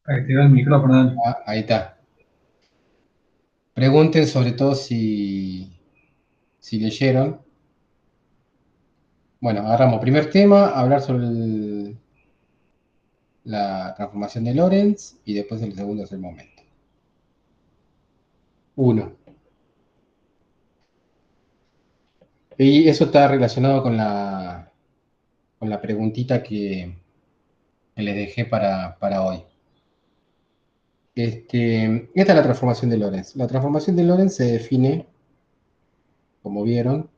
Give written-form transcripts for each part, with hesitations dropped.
Activa el micrófono, Dani. Ah, ahí está. Pregunten sobre todo si leyeron. Bueno, agarramos primer tema, hablar sobre la transformación de Lorentz y después el segundo es el momento. Uno. Y eso está relacionado con la preguntita que les dejé para hoy. Esta es la transformación de Lorentz. La transformación de Lorentz se define, como vieron,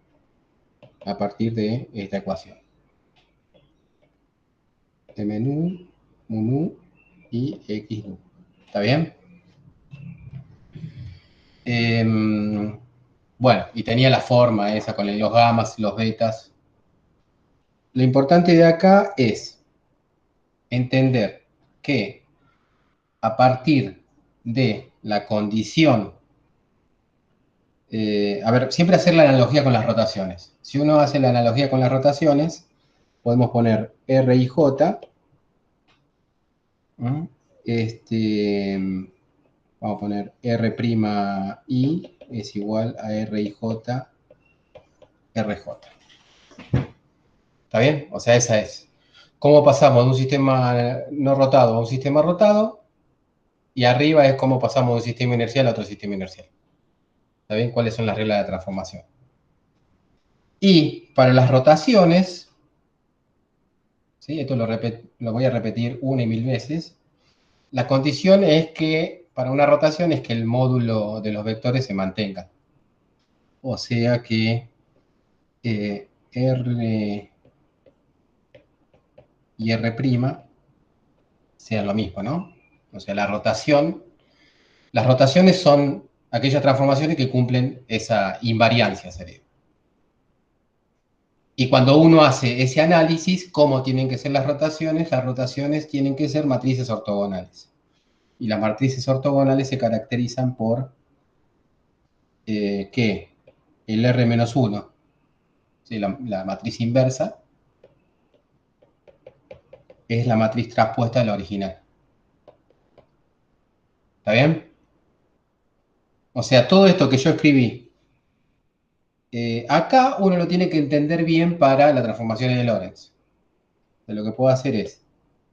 a partir de esta ecuación. MNU, MUNU y XNU. ¿Está bien? Bueno, y tenía la forma esa con los gamas y los betas. Lo importante de acá es entender que a partir de la condición, a ver, siempre hacer la analogía con las rotaciones. Si uno hace la analogía con las rotaciones, podemos poner R y J. ¿Mm? Este, Vamos a poner R'I es igual a RIJ RJ. ¿Está bien? O sea, esa es. ¿Cómo pasamos de un sistema no rotado a un sistema rotado? Y arriba es cómo pasamos de un sistema inercial a otro sistema inercial. ¿Está bien? ¿Cuáles son las reglas de transformación? Y para las rotaciones, ¿sí? Esto lo voy a repetir una y mil veces. La condición es que, para una rotación, es que el módulo de los vectores se mantenga. O sea que R y R' sean lo mismo, ¿no? O sea, las rotaciones son aquellas transformaciones que cumplen esa invariancia, sería. Y cuando uno hace ese análisis, ¿cómo tienen que ser las rotaciones? Las rotaciones tienen que ser matrices ortogonales. Y las matrices ortogonales se caracterizan por que el R-1, ¿sí? La matriz inversa, es la matriz traspuesta de la original. ¿Está bien? O sea, todo esto que yo escribí, acá uno lo tiene que entender bien para la transformación de Lorentz. Lo que puedo hacer es,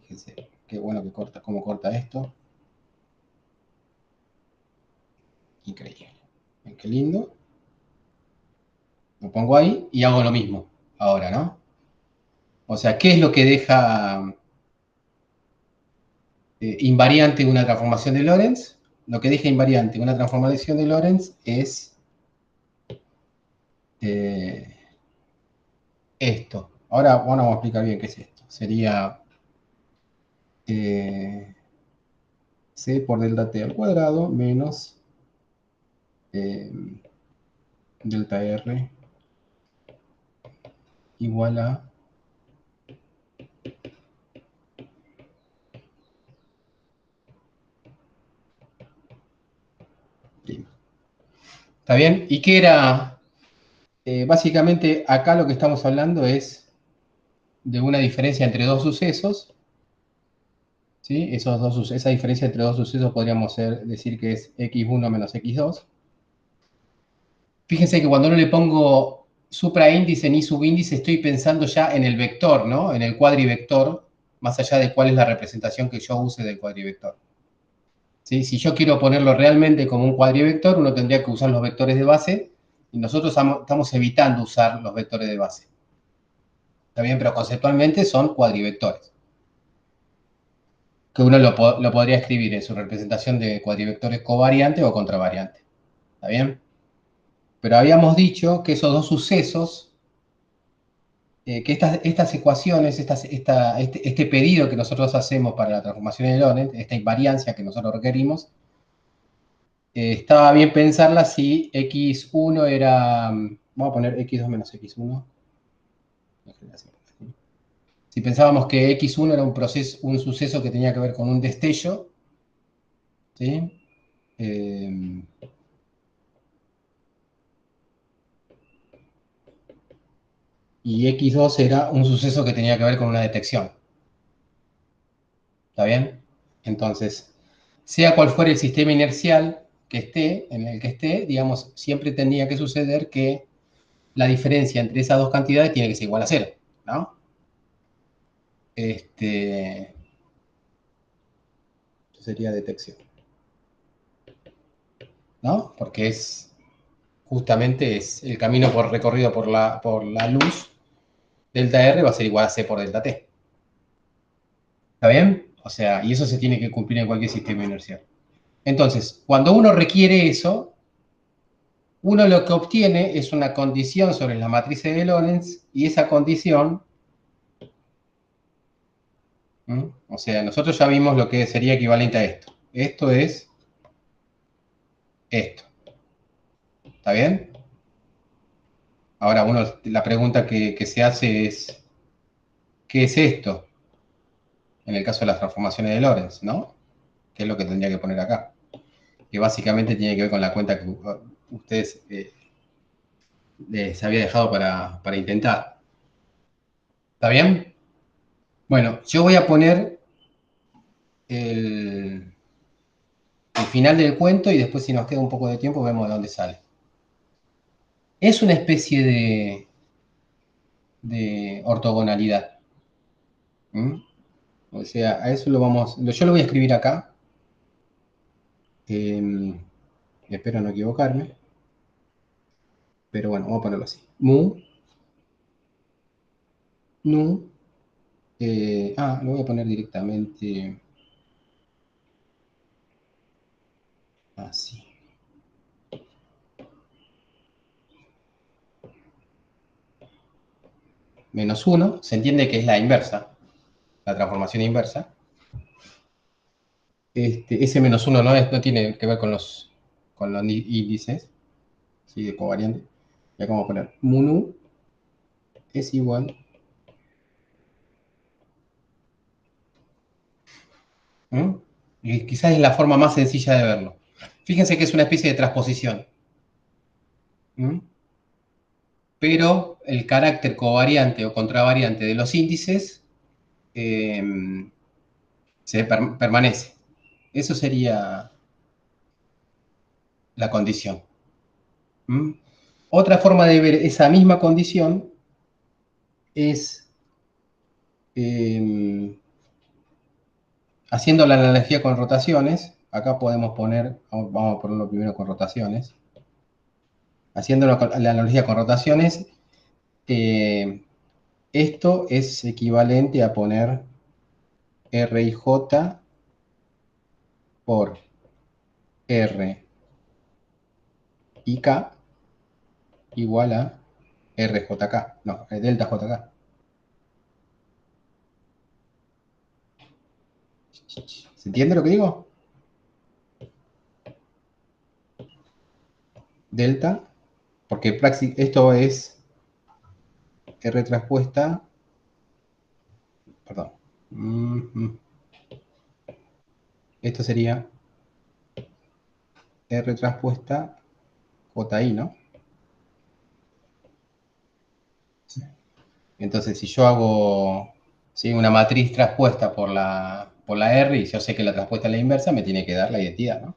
fíjense, qué bueno que corta, cómo corta esto. Increíble. Qué lindo. Lo pongo ahí y hago lo mismo ahora, ¿no? O sea, ¿qué es lo que deja invariante una transformación de Lorentz? Lo que deja invariante una transformación de Lorentz es eh, esto. Ahora vamos a explicar bien qué es esto. Sería eh, C por delta T al cuadrado menos eh, delta R igual a... ¿Está bien? ¿Y qué era? Básicamente acá lo que estamos hablando es de una diferencia entre dos sucesos, ¿sí? Esa diferencia entre dos sucesos podríamos decir que es x1 menos x2. Fíjense que cuando no le pongo supraíndice ni subíndice, estoy pensando ya en el vector, ¿no? En el cuadrivector, más allá de cuál es la representación que yo use del cuadrivector. ¿Sí? Si yo quiero ponerlo realmente como un cuadrivector, uno tendría que usar los vectores de base, y nosotros estamos evitando usar los vectores de base. ¿Está bien? Pero conceptualmente son cuadrivectores, que uno lo podría escribir en su representación de cuadrivectores covariantes o contravariantes. ¿Está bien? Pero habíamos dicho que esos dos sucesos, que estas ecuaciones, este pedido que nosotros hacemos para la transformación de Lorentz, esta invariancia que nosotros requerimos, estaba bien pensarla si x1 era, vamos a poner x2 menos x1. Si pensábamos que x1 era un suceso que tenía que ver con un destello, ¿sí? Eh, y x2 era un suceso que tenía que ver con una detección. ¿Está bien? Entonces, sea cual fuera el sistema inercial que esté, en el que esté, digamos, siempre tendría que suceder que la diferencia entre esas dos cantidades tiene que ser igual a cero, ¿no? Eso sería detección, ¿no? Porque justamente es el camino recorrido por la luz, delta R va a ser igual a C por delta T. ¿Está bien? O sea, y eso se tiene que cumplir en cualquier sistema inercial. Entonces, cuando uno requiere eso, uno lo que obtiene es una condición sobre las matrices de Lorentz y esa condición, o sea, nosotros ya vimos lo que sería equivalente a esto. Esto es esto. ¿Está bien? Ahora, la pregunta que se hace es, ¿qué es esto? En el caso de las transformaciones de Lorentz, ¿no? ¿Qué es lo que tendría que poner acá? Que básicamente tiene que ver con la cuenta que ustedes les había dejado para intentar. ¿Está bien? Bueno, yo voy a poner el final del cuento y después si nos queda un poco de tiempo vemos de dónde sale. Es una especie de ortogonalidad. ¿Mm? O sea, a eso yo lo voy a escribir acá. Espero no equivocarme. Pero bueno, vamos a ponerlo así. Mu, nu, lo voy a poner directamente así. Menos 1, se entiende que es la inversa, la transformación inversa. Ese menos 1 no tiene que ver con los índices, ¿sí? De covariante. Y acá vamos a poner mu nu es igual. Y quizás es la forma más sencilla de verlo. Fíjense que es una especie de transposición. Pero el carácter covariante o contravariante de los índices eh, permanece. Eso sería la condición. Otra forma de ver esa misma condición es haciendo la analogía con rotaciones. Acá podemos vamos a ponerlo primero con rotaciones. Haciendo la analogía con rotaciones, esto es equivalente a poner R y J por R y K igual a RJK, no, delta JK. ¿Se entiende lo que digo? Delta, porque esto es R transpuesta, perdón, esto sería R transpuesta JI, ¿no? Entonces, si yo hago una matriz transpuesta por la R y yo sé que la transpuesta es la inversa, me tiene que dar la identidad, ¿no?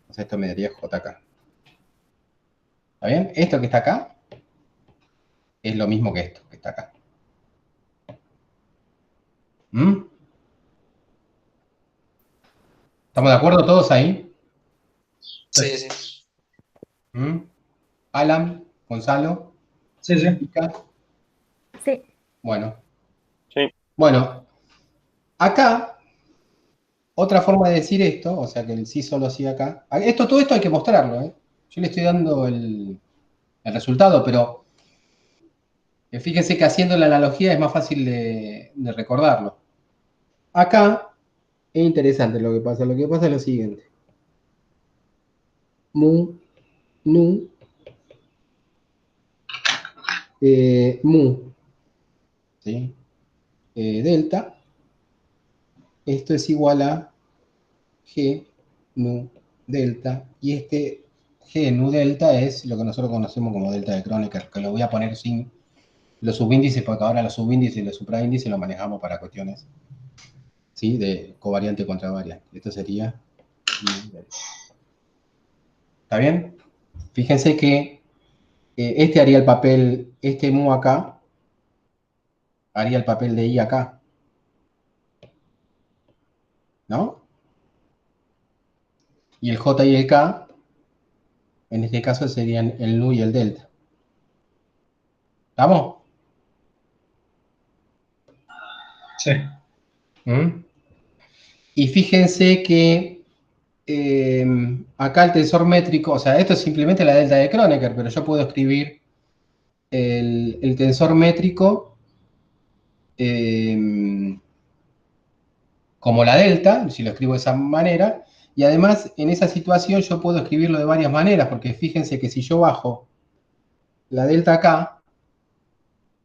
Entonces esto me daría JK. ¿Está bien? Esto que está acá es lo mismo que esto que está acá. ¿Estamos de acuerdo todos ahí? Sí, sí. Alan, Gonzalo, Sí, sí. Mica. Sí. Bueno. Sí. Bueno, acá, otra forma de decir esto, o sea que el sí solo sí acá. Todo esto hay que mostrarlo, ¿eh? Yo le estoy dando el resultado, pero fíjense que haciendo la analogía es más fácil de recordarlo. Acá es interesante lo que pasa. Lo que pasa es lo siguiente. Mu, nu, mu, ¿sí? Delta. Esto es igual a G nu delta. Y este G nu delta es lo que nosotros conocemos como delta de Kronecker, que lo voy a poner sin los subíndices, porque ahora los subíndices y los supraíndices los manejamos para cuestiones ¿sí? De covariante contra variante. Esto sería... ¿Está bien? Fíjense que este haría el papel, este mu acá, haría el papel de i acá, ¿no? Y el j y el k, en este caso serían el nu y el delta. ¿Estamos? Sí. ¿Mm? Y fíjense que acá el tensor métrico, o sea, esto es simplemente la delta de Kronecker, pero yo puedo escribir el tensor métrico como la delta, si lo escribo de esa manera, y además en esa situación yo puedo escribirlo de varias maneras, porque fíjense que si yo bajo la delta acá,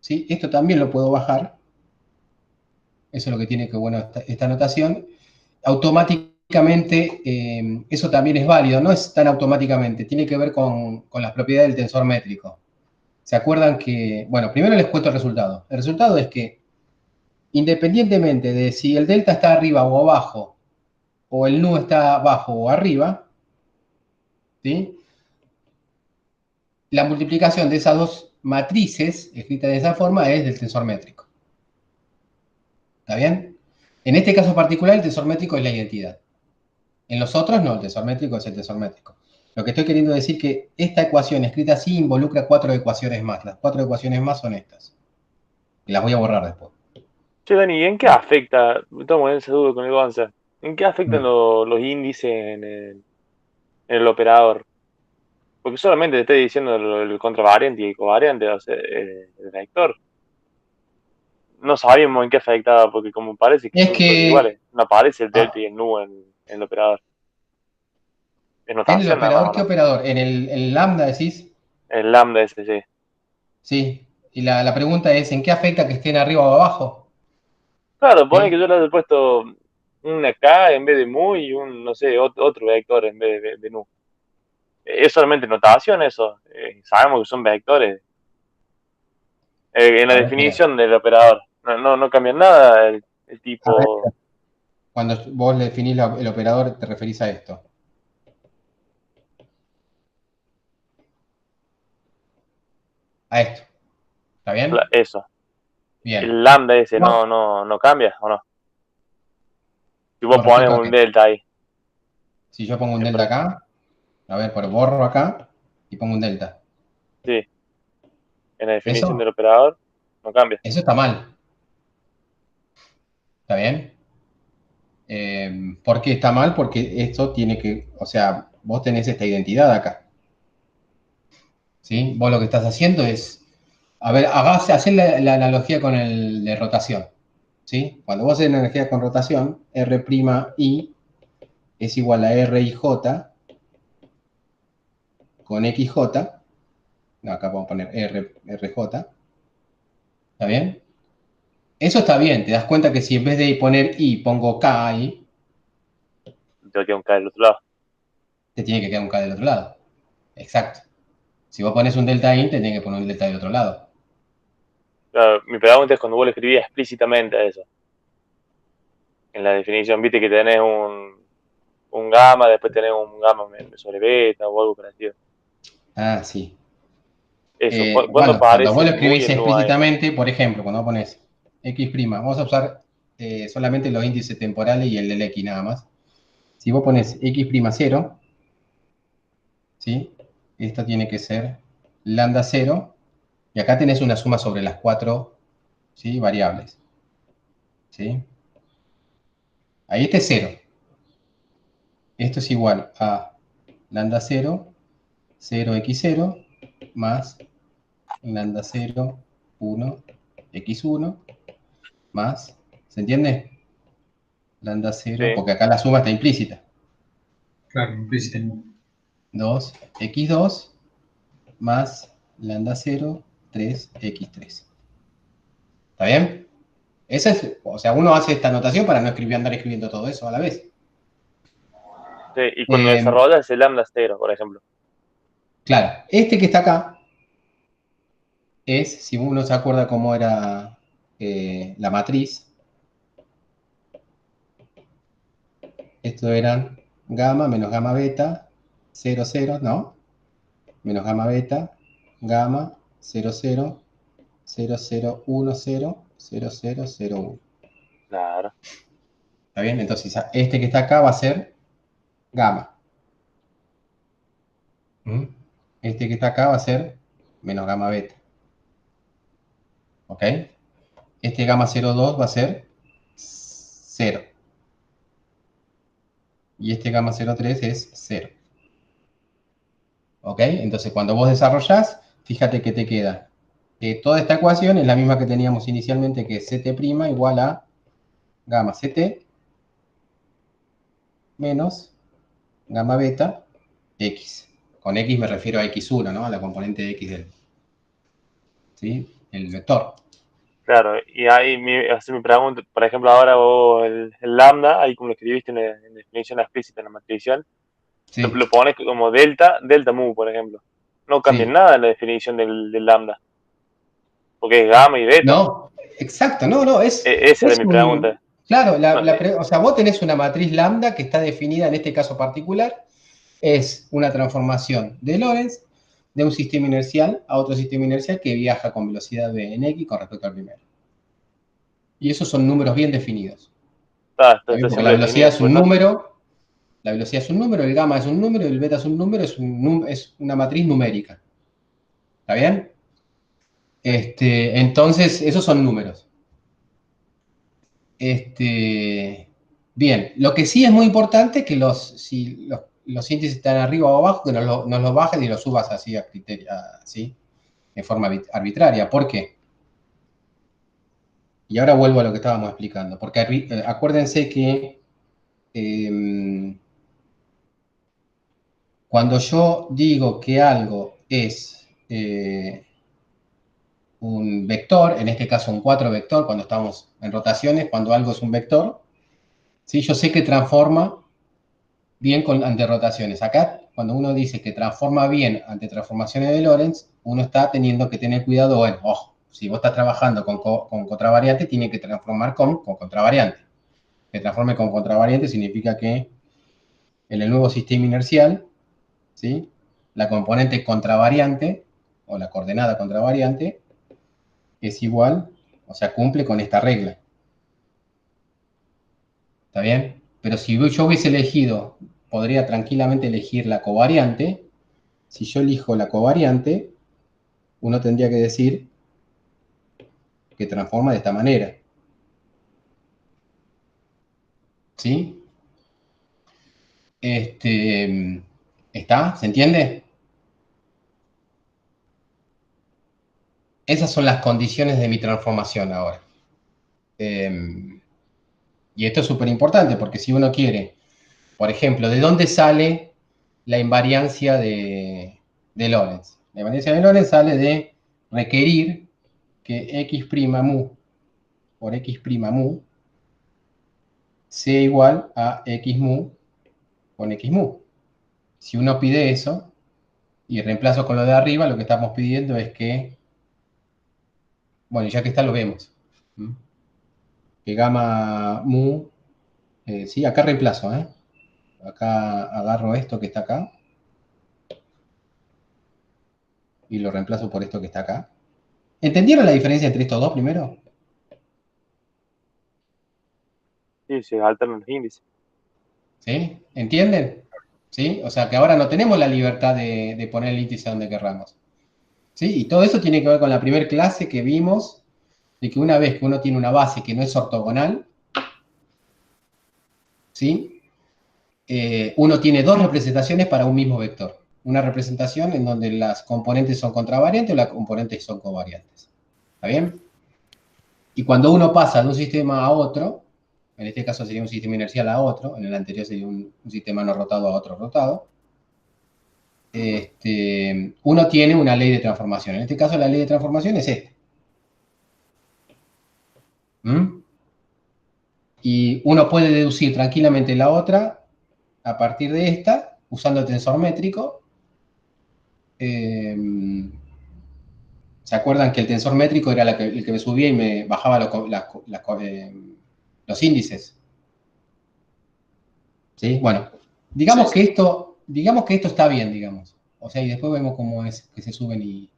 ¿sí? Esto también lo puedo bajar, eso es lo que tiene que, bueno, esta notación, automáticamente, eso también es válido, no es tan automáticamente, tiene que ver con las propiedades del tensor métrico. ¿Se acuerdan que, bueno, primero les cuento el resultado. El resultado es que, independientemente de si el delta está arriba o abajo, o el nu está abajo o arriba, ¿sí? La multiplicación de esas dos matrices, escritas de esa forma, es del tensor métrico. ¿Está bien? En este caso particular, el tensor métrico es la identidad. En los otros, no, el tensor métrico es el tensor métrico. Lo que estoy queriendo decir es que esta ecuación escrita así involucra 4 ecuaciones más. Las 4 ecuaciones más son estas. Y las voy a borrar después. Che, Dani, ¿y en qué afecta? Estamos en esa duda con el Gonza. ¿En qué afectan los índices en el operador? Porque solamente te estoy diciendo el contravariante y el covariante, o sea, el vector. No sabemos en qué afectaba, porque como parece que Es son todos que iguales, no aparece el delta ah, y el nu en el operador. Es en el notación nada más, operador, ¿o ¿qué no? operador? En el lambda decís, El lambda ese, sí. sí. Y la pregunta es, ¿en qué afecta que estén arriba o abajo? Claro, pone que ¿Sí? yo le he puesto una K en vez de mu y un, no sé, otro vector en vez de nu. Es solamente notación eso. Sabemos que son vectores. En la A ver, espera. definición del operador. No cambia nada el A ver, tipo. cuando vos le definís el operador, te referís a esto. A esto. ¿Está bien? Eso. Bien. El lambda ese No, no cambia, ¿o no? Si vos ¿con pones respecto a un qué? delta ahí. Si yo pongo un delta Siempre. acá, a ver, pues borro acá y pongo un delta. Sí. En la definición ¿Eso? del operador, no cambia. Eso está mal. ¿Está bien? ¿Por qué está mal? Porque esto tiene que, o sea, vos tenés esta identidad acá. ¿Sí? Vos lo que estás haciendo es, a ver, hacer la analogía con el de rotación. ¿Sí? Cuando vos haces la analogía con rotación, R'I es igual a RIJ con XJ. No, acá vamos a poner RJ. ¿Está bien? Eso está bien, te das cuenta que si en vez de poner I pongo K ahí, Tengo que buscar del otro lado. te tiene que quedar un K del otro lado. Exacto. Si vos pones un delta I, te tiene que poner un delta del otro lado. Claro, mi pregunta es cuando vos le escribías explícitamente a eso. En la definición, viste que tenés un gamma, después tenés un gamma sobre beta o algo parecido. Ah, sí. Eso, ¿cuándo Bueno, cuando aparece vos lo el mu y escribís el nu ahí? explícitamente, por ejemplo, cuando vos pones X', vamos a usar solamente los índices temporales y el del X nada más. Si vos pones X' 0, ¿sí? Esto tiene que ser lambda 0, y acá tenés una suma sobre las 4, ¿sí? Variables. ¿Sí? Ahí este es 0. Esto es igual a lambda 0, 0x0, más lambda 0, 1, x1, más, ¿se entiende? Lambda 0, Sí. porque acá la suma está implícita. Claro, implícita. 2, x2, más lambda 0, 3x3. ¿Está bien? Esa es, o sea, uno hace esta anotación para no andar escribiendo todo eso a la vez. Sí, y cuando Eh, desarrollas el lambda cero, por ejemplo. claro, este que está acá es, si uno se acuerda cómo era la matriz, Esto eran gamma menos gamma beta, 0, 0, ¿no? Menos gamma beta, gamma, 0, 0, 0, 0, 1, 0, 0, 0, 0, 1. Claro. ¿Está bien? Entonces, este que está acá va a ser gamma. ¿Mm? Este que está acá va a ser menos gamma beta. ¿Ok? Este gamma 0,2 va a ser 0. Y este gamma 0,3 es 0. ¿Ok? Entonces, cuando vos desarrollás, fíjate que te queda. Toda esta ecuación es la misma que teníamos inicialmente, que es Ct' igual a gamma Ct menos gamma beta x. Con x me refiero a x1, ¿no? A la componente de x del, ¿sí? El vector. Claro, y ahí mi pregunta, por ejemplo, ahora vos el lambda, ahí como lo escribiste en definición explícita en la matrizial, Sí, lo pones como delta mu, por ejemplo. No cambia sí. nada en la definición del lambda, porque es gamma y beta. No, exacto, no, no, Esa era es mi un... pregunta. Claro, No, o sea, vos tenés una matriz lambda que está definida en este caso particular, es una transformación de Lorentz de un sistema inercial a otro sistema inercial que viaja con velocidad v en x con respecto al primero. Y esos son números bien definidos. está Porque la siempre velocidad definido. es Pues un no, número, la velocidad es un número, el gamma es un número, el beta es un número, es una matriz numérica. ¿Está bien? Entonces, esos son números. Bien, lo que sí es muy importante es que si los índices están arriba o abajo, que no los bajes y los subas así a criterio, así, de forma arbitraria. ¿Por qué? Y ahora vuelvo a lo que estábamos explicando, porque acuérdense que cuando yo digo que algo es un vector, en este caso un 4 vector, cuando estamos en rotaciones, cuando algo es un vector, ¿sí? Yo sé que transforma bien ante rotaciones. Acá, cuando uno dice que transforma bien ante transformaciones de Lorentz, uno está teniendo que tener cuidado, bueno, ojo, si vos estás trabajando con contravariante, tiene que transformar con contravariante. Que transforme con contravariante significa que en el nuevo sistema inercial, ¿sí? La componente contravariante, o la coordenada contravariante, es igual, o sea, cumple con esta regla. ¿Está bien? Pero si yo hubiese elegido, podría tranquilamente elegir la covariante. Si yo elijo la covariante, uno tendría que decir que transforma de esta manera. ¿Sí? ¿Está? ¿Se entiende? Esas son las condiciones de mi transformación ahora. Y esto es súper importante porque si uno quiere, por ejemplo, ¿de dónde sale la invariancia de Lorentz? La invariancia de Lorentz sale de requerir que x' mu por x' mu sea igual a x mu con x mu. Si uno pide eso y reemplazo con lo de arriba, lo que estamos pidiendo es que, bueno, ya que está lo vemos. ¿Mm? Que gamma mu, sí, acá reemplazo, ¿eh? Acá agarro esto que está acá y lo reemplazo por esto que está acá. ¿Entendieron la diferencia entre estos dos primero? sí, se alternan los índices. ¿Sí? ¿Entienden? ¿Sí? O sea que ahora no tenemos la libertad de poner el índice donde querramos. ¿Sí? Y todo eso tiene que ver con la primera clase que vimos, de que una vez que uno tiene una base que no es ortogonal, ¿sí? Uno tiene dos representaciones para un mismo vector. Una representación en donde las componentes son contravariantes o las componentes son covariantes. ¿Está bien? Y cuando uno pasa de un sistema a otro, en este caso sería un sistema inercial a otro, en el anterior sería un sistema no rotado a otro rotado, uno tiene una ley de transformación. En este caso la ley de transformación es esta. ¿Mm? Y uno puede deducir tranquilamente la otra a partir de esta, usando el tensor métrico. ¿Se acuerdan que el tensor métrico era el que me subía y me bajaba los índices? ¿Sí? Bueno, digamos que esto está bien, digamos. O sea, y después vemos cómo es que se suben y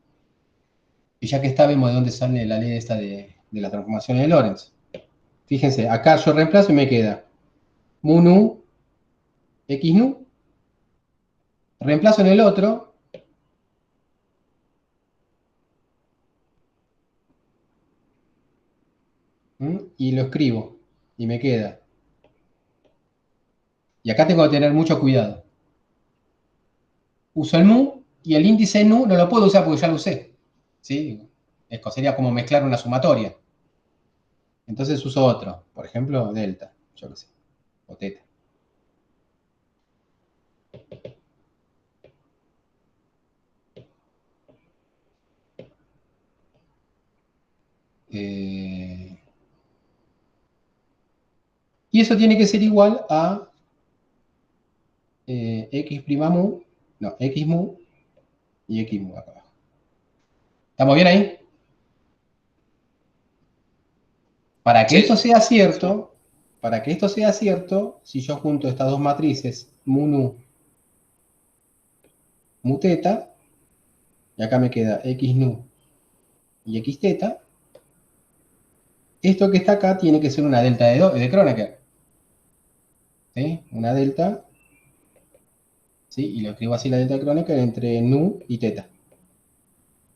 ya que está, vemos de dónde sale la ley esta de la transformación de Lorentz. Fíjense, acá yo reemplazo y me queda mu nu, x nu. Reemplazo en el otro. Y lo escribo. Y me queda. Y acá tengo que tener mucho cuidado. Uso el mu y el índice nu no lo puedo usar porque ya lo usé. ¿Sí? Esto sería como mezclar una sumatoria. Entonces uso otro. Por ejemplo, delta. Yo qué sé. O teta. Y eso tiene que ser igual a x' mu. No, x mu y x mu acá abajo. ¿Estamos bien ahí? Para que esto sea cierto, si yo junto estas dos matrices, mu nu, mu teta, y acá me queda x nu y x teta, esto que está acá tiene que ser una delta de Kronecker. ¿Sí? Una delta, ¿sí? Y lo escribo así la delta de Kronecker entre nu y teta.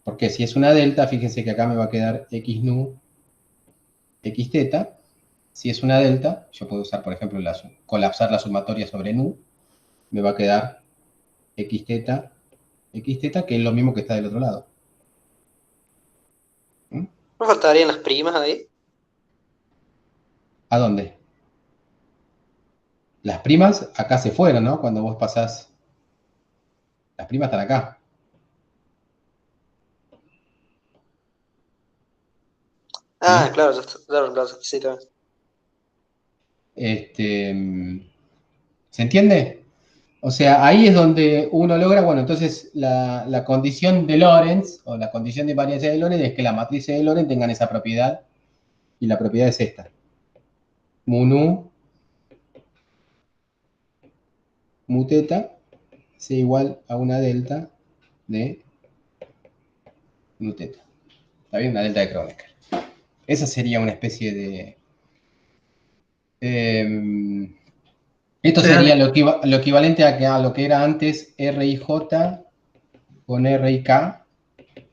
Porque si es una delta, fíjense que acá me va a quedar x nu, x teta. Si es una delta, yo puedo usar, por ejemplo, colapsar la sumatoria sobre nu, me va a quedar x teta, que es lo mismo que está del otro lado. ¿No faltarían las primas ahí? ¿A dónde? Las primas acá se fueron, ¿no? Cuando vos pasás. Las primas están acá. Ah, ¿Sí? claro, claro, sí, también. ¿Se entiende? O sea, ahí es donde uno logra, bueno, entonces la condición de Lorentz, o la condición de invariancia de Lorentz, es que las matrices de Lorentz tengan esa propiedad, y la propiedad es esta. Mu nu, mu teta, sea igual a una delta de nu teta. ¿Está bien? Una delta de Kronecker. Esa sería una especie de... esto sería lo equivalente a lo que era antes RIJ con RIK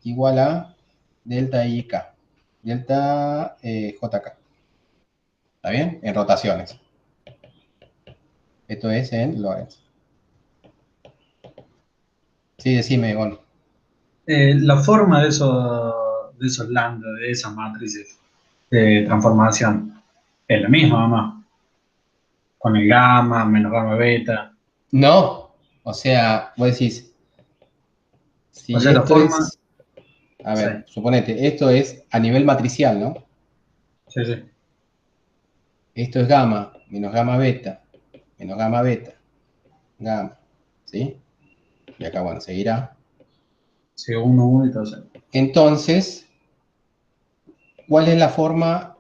igual a delta IK. Delta JK. ¿Está bien? En rotaciones. Esto es en Lorentz. Sí, decime, Gon. La forma de esos lambda, de esas matrices de transformación, es la misma, mamá. Con el gamma, menos gamma beta. No, o sea, vos decís, O si sea, la esto forma. es, a Sí, ver, suponete, esto es a nivel matricial, ¿no? sí, sí. Esto es gamma, menos gamma beta, gamma, ¿sí? Y acá, bueno, seguirá. Sí, uno y todo eso. Entonces, ¿cuál es la forma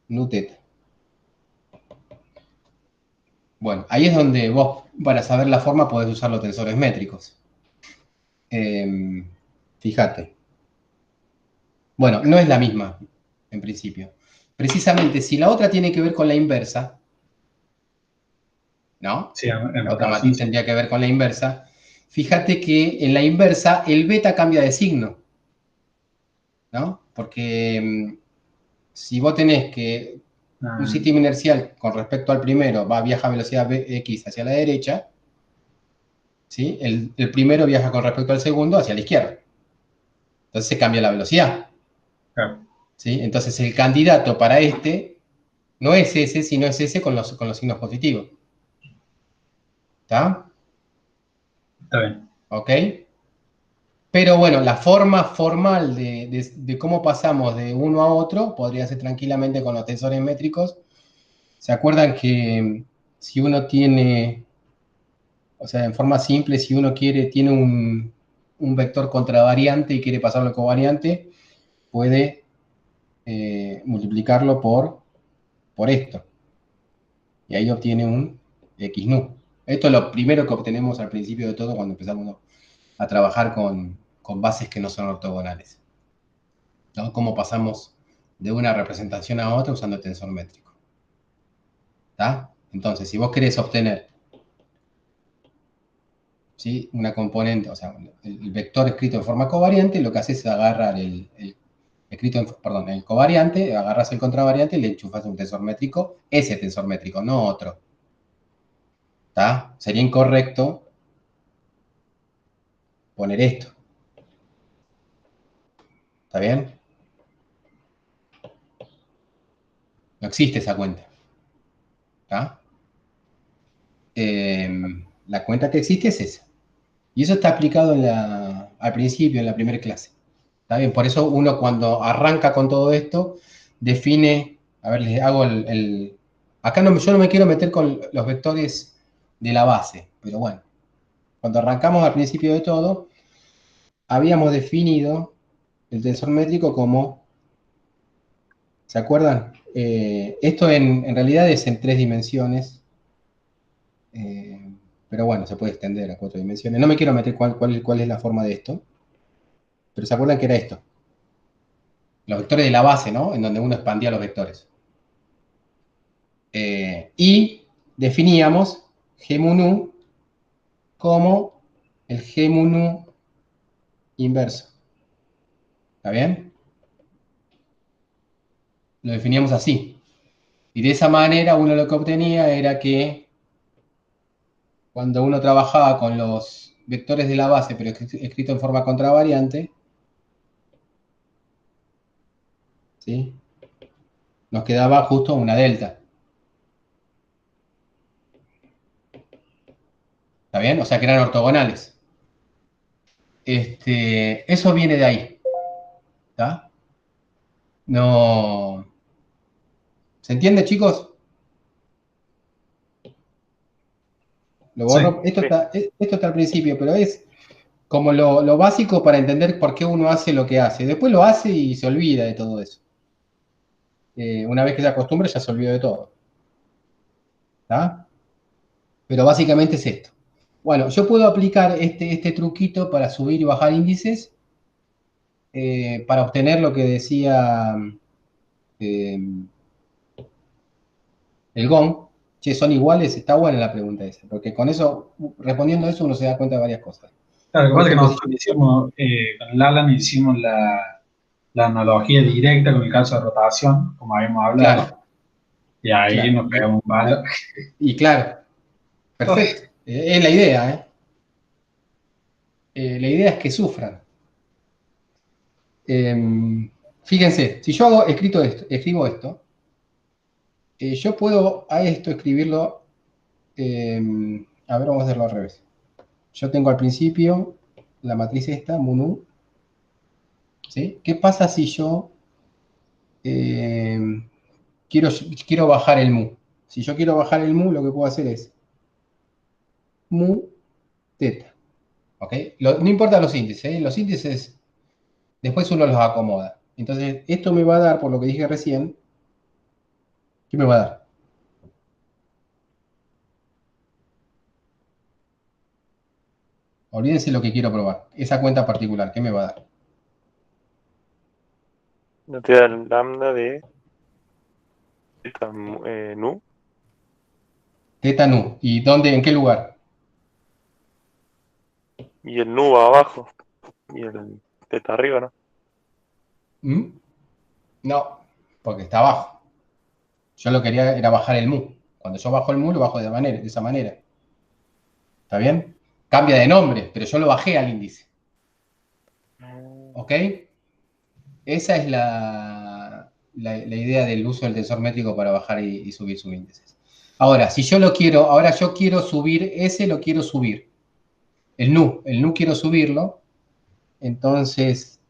nu teta? Bueno, ahí es donde vos, para saber la forma, podés usar los tensores métricos. Fíjate. Bueno, no es la misma, en principio. Precisamente, si la otra tiene que ver con la inversa, ¿no? Sí, en La otra rotación, matriz sí. tendría que ver con la inversa. Fíjate que en la inversa el beta cambia de signo, ¿no? Porque si vos tenés que un Ah, sistema inercial con respecto al primero viaja a velocidad x hacia la derecha, ¿sí? El primero viaja con respecto al segundo hacia la izquierda. Entonces se cambia la velocidad, claro. ¿sí? Entonces el candidato para este no es ese, sino es ese con los signos positivos. ¿Está? Está bien. ¿Ok? Pero bueno, la forma formal de cómo pasamos de uno a otro podría ser tranquilamente con los tensores métricos. ¿Se acuerdan que si uno tiene, o sea, en forma simple, si uno tiene un vector contravariante y quiere pasarlo al covariante, puede multiplicarlo por esto? Y ahí obtiene un x nu. Esto es lo primero que obtenemos al principio de todo cuando empezamos a trabajar con bases que no son ortogonales, ¿no? Cómo pasamos de una representación a otra usando el tensor métrico. ¿Está? Entonces, si vos querés obtener, ¿sí?, una componente, o sea, el vector escrito en forma covariante, lo que haces es agarrar el covariante, agarras el contravariante y le enchufas un tensor métrico, ese tensor métrico, no otro. ¿Está? Sería incorrecto poner esto. ¿Está bien? No existe esa cuenta. ¿Está? La cuenta que existe es esa. Y eso está aplicado al principio, en la primera clase. ¿Está bien? Por eso uno cuando arranca con todo esto, define, a ver, les hago acá yo no me quiero meter con los vectores de la base, pero bueno, cuando arrancamos al principio de todo, habíamos definido el tensor métrico como, ¿se acuerdan? Esto en realidad es en 3 dimensiones, pero bueno, se puede extender a 4 dimensiones. No me quiero meter cuál es la forma de esto, pero ¿se acuerdan que era esto? Los vectores de la base, ¿no? En donde uno expandía los vectores. Y definíamos G mu nu como el G mu nu inverso. ¿Está bien? Lo definíamos así. Y de esa manera uno lo que obtenía era que cuando uno trabajaba con los vectores de la base, pero escrito en forma contravariante, ¿sí?, nos quedaba justo una delta. ¿Está bien? O sea que eran ortogonales. Eso viene de ahí. ¿Está? No. ¿Se entiende, chicos? Lo borro. Sí. Esto está al principio, pero es como lo básico para entender por qué uno hace lo que hace. Después lo hace y se olvida de todo eso. Una vez que se acostumbra, ya se olvida de todo. ¿Está? Pero básicamente es esto. Bueno, yo puedo aplicar este truquito para subir y bajar índices, para obtener lo que decía eh, el GON. Che, son iguales, está buena la pregunta esa, porque con eso, respondiendo eso, uno se da cuenta de varias cosas. Claro, lo que Por pasa es que ejemplo, si nosotros hicimos, con el Alan hicimos la analogía directa con el caso de rotación, como habíamos hablado, claro, y ahí claro. nos pegamos un palo. Y claro, perfecto. Es la idea, ¿eh? La idea es que sufran. Fíjense, si yo escribo esto, yo puedo a esto escribirlo, a ver, vamos a hacerlo al revés. Yo tengo al principio la matriz esta, mu nu, ¿sí? ¿Qué pasa si yo eh, quiero bajar el mu? Si yo quiero bajar el mu, lo que puedo hacer es mu teta, ¿ok? No importa los índices, ¿eh? Los índices después uno los acomoda. Entonces, esto me va a dar, por lo que dije recién, ¿qué me va a dar? Olvídense lo que quiero probar. Esa cuenta particular, ¿qué me va a dar? No te da el lambda de zeta nu Teta nu. ¿Y dónde, en qué lugar? y el nu va abajo y el teta arriba, ¿no? ¿Mm? No, porque está abajo. Yo lo quería era bajar el mu. Cuando yo bajo el mu, lo bajo de esa manera. ¿Está bien? Cambia de nombre, pero yo lo bajé al índice. ¿Ok? Esa es la idea del uso del tensor métrico para bajar y subir subíndices. Ahora, si yo ahora yo quiero subir ese, lo quiero subir. El nu quiero subirlo. Entonces,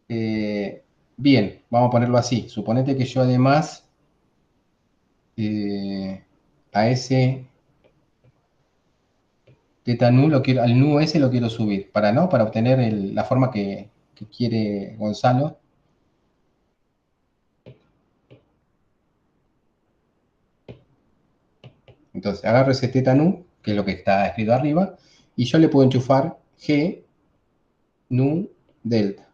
bien, vamos a ponerlo así. Suponete que yo además a ese teta nu al nu ese lo quiero subir. Para obtener la forma que quiere Gonzalo. Entonces agarro ese teta nu, que es lo que está escrito arriba, y yo le puedo enchufar G nu delta.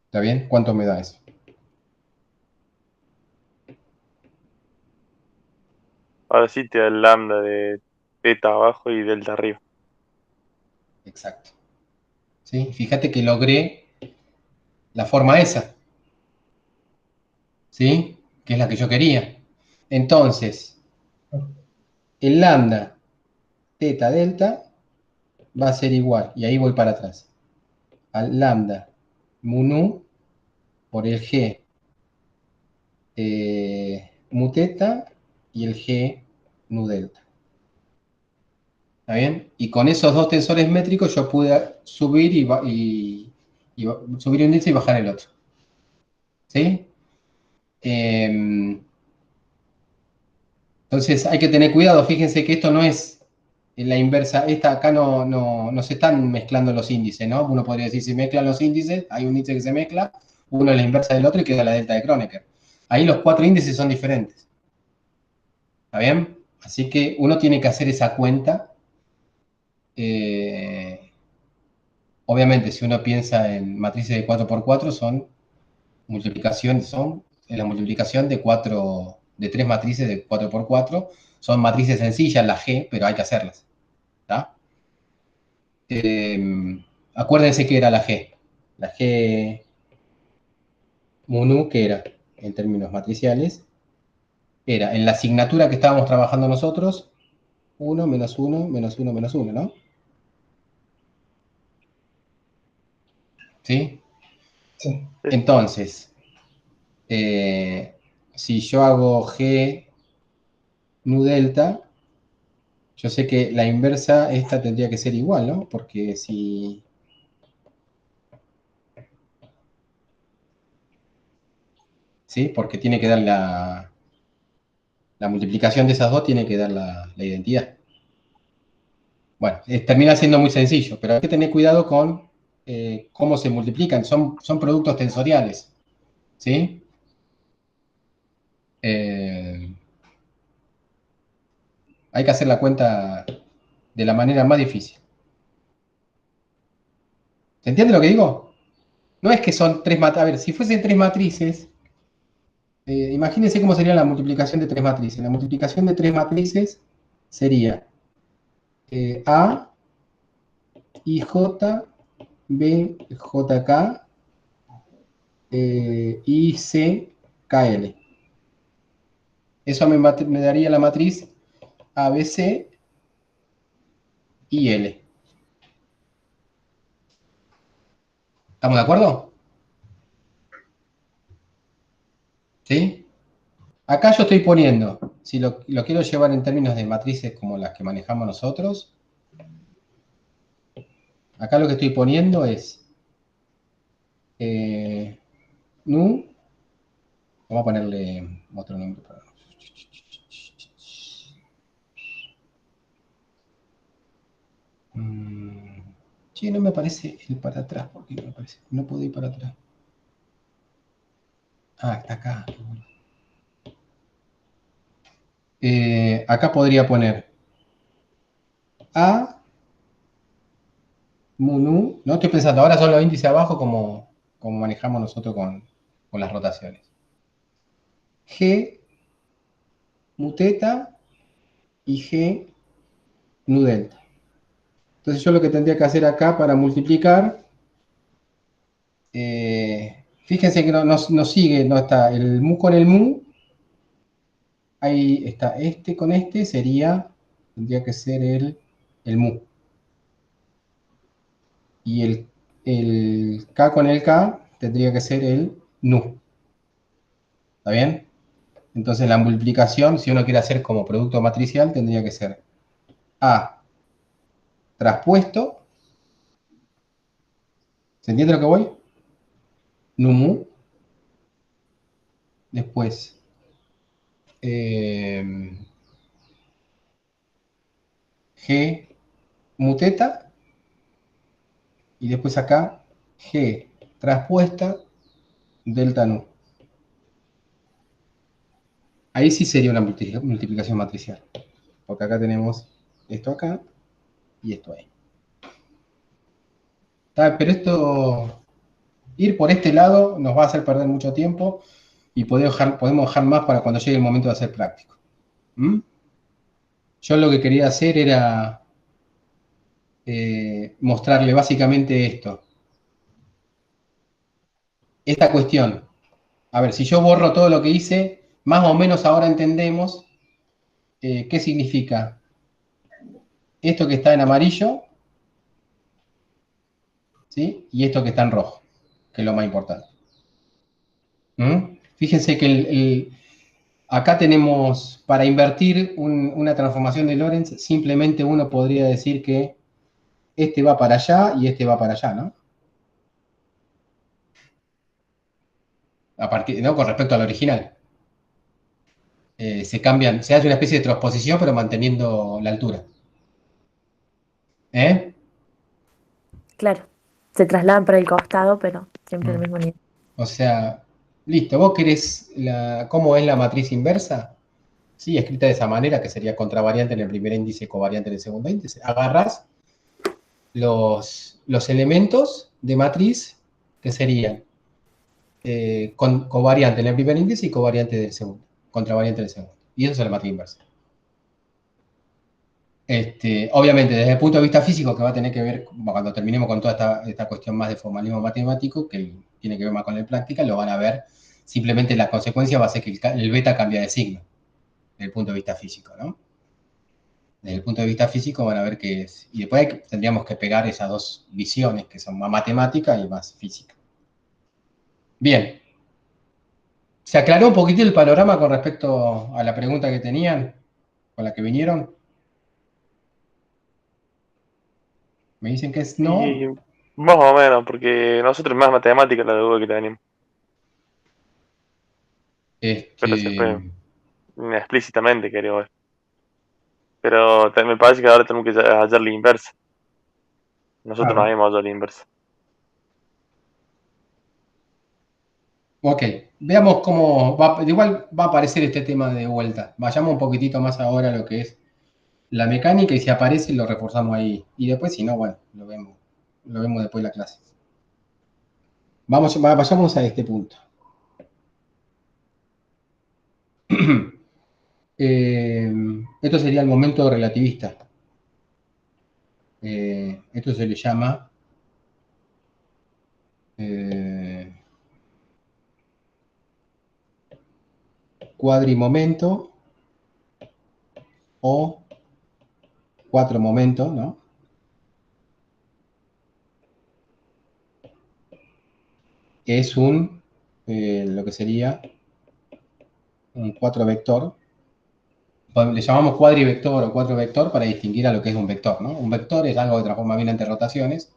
¿Está bien? ¿Cuánto me da eso? Ahora sí te da el lambda de teta abajo y delta arriba. Exacto. ¿Sí? Fíjate que logré la forma esa, ¿sí? Que es la que yo quería. Entonces, el lambda teta delta va a ser igual, y ahí voy para atrás, al lambda mu nu por el G mu teta y el G nu delta. ¿Está bien? Y con esos dos tensores métricos yo pude subir subir un índice y bajar el otro. ¿Sí? Entonces hay que tener cuidado, fíjense que esto no es la inversa, acá no se están mezclando los índices, ¿no? Uno podría decir, si mezclan los índices, hay un índice que se mezcla, uno es la inversa del otro y queda la delta de Kronecker. Ahí los 4 índices son diferentes. ¿Está bien? Así que uno tiene que hacer esa cuenta. Obviamente, si uno piensa en matrices de 4x4, son la multiplicación de 3 matrices de 4x4. Son matrices sencillas, la G, pero hay que hacerlas. ¿Está? Acuérdense que era la G. La G mu nu, que era, en términos matriciales, era en la asignatura que estábamos trabajando nosotros, 1 menos 1 menos 1 menos 1, ¿no? ¿Sí? Sí. Entonces, si yo hago G nu delta, yo sé que la inversa, esta tendría que ser igual, ¿no? Porque si... ¿Sí? Porque tiene que dar la multiplicación de esas dos, tiene que dar la identidad. Bueno, termina siendo muy sencillo, pero hay que tener cuidado con cómo se multiplican. Son productos tensoriales, ¿sí? Hay que hacer la cuenta de la manera más difícil. ¿Se entiende lo que digo? No es que son tres matrices. A ver, si fuesen tres matrices, imagínense cómo sería la multiplicación de tres matrices. La multiplicación de tres matrices sería A, IJ, B, JK, IC, KL. Eso me daría la matriz ABC y L. ¿Estamos de acuerdo? ¿Sí? Acá yo estoy poniendo, si lo quiero llevar en términos de matrices como las que manejamos nosotros, acá lo que estoy poniendo es nu, vamos a ponerle otro nombre para... Sí, no me aparece el para atrás, porque no me aparece, no puedo ir para atrás. Ah, está acá. Acá podría poner A, mu, nu, no estoy pensando, ahora son los índices abajo como manejamos nosotros con las rotaciones. G, mu teta y G, nu delta. Entonces yo lo que tendría que hacer acá para multiplicar, fíjense que no sigue, no está el mu con el mu, ahí está este con este, tendría que ser el mu. Y el K con el K tendría que ser el nu. ¿Está bien? Entonces la multiplicación, si uno quiere hacer como producto matricial, tendría que ser A traspuesto. ¿Se entiende lo que voy? Nu mu. Después G mu teta. Y después acá G traspuesta delta nu. Ahí sí sería una multiplicación matricial. Porque acá tenemos esto acá y esto ahí. Pero esto, ir por este lado nos va a hacer perder mucho tiempo y podemos dejar más para cuando llegue el momento de hacer práctico. ¿Mm? Yo lo que quería hacer era mostrarle básicamente esto. Esta cuestión. A ver, si yo borro todo lo que hice, más o menos ahora entendemos qué significa esto que está en amarillo, ¿sí? Y esto que está en rojo, que es lo más importante. ¿Mm? Fíjense que acá tenemos, para invertir una transformación de Lorentz, simplemente uno podría decir que este va para allá y este va para allá, ¿no? ¿No? Con respecto al original. Se cambian, se hace una especie de transposición, pero manteniendo la altura. ¿Eh? Claro. Se trasladan para el costado, pero siempre al mismo nivel. O sea, listo, vos querés cómo es la matriz inversa, sí, escrita de esa manera, que sería contravariante en el primer índice y covariante en el segundo índice. Agarrás los elementos de matriz que serían covariante en el primer índice y covariante del segundo, contravariante del segundo. Y eso es la matriz inversa. Obviamente, desde el punto de vista físico, que va a tener que ver, cuando terminemos con toda esta cuestión más de formalismo matemático, que tiene que ver más con la práctica, lo van a ver. Simplemente la consecuencia va a ser que el beta cambia de signo, desde el punto de vista físico, ¿no? Desde el punto de vista físico van a ver qué es. Y después tendríamos que pegar esas dos visiones, que son más matemática y más física. Bien. ¿Se aclaró un poquito el panorama con respecto a la pregunta que tenían, con la que vinieron? Me dicen que es Y no. más o menos, porque nosotros más matemática la duda que tenemos. Pero se fue explícitamente, creo ver. Pero me parece que ahora tenemos que hallar la inversa. Nosotros no Claro. habíamos hallado la inversa. Ok, veamos cómo va. Igual va a aparecer este tema de vuelta. Vayamos un poquitito más ahora a lo que es la mecánica y si aparece lo reforzamos ahí. Y después, si no, bueno, lo vemos después en la clase. Vayamos a este punto. Esto sería el momento relativista. Esto se le llama cuadrimomento o cuatro momentos, ¿no? Es lo que sería un cuatro vector. Le llamamos cuadrivector o cuatro vector para distinguir a lo que es un vector, ¿no? Un vector es algo que transforma bien ante rotaciones.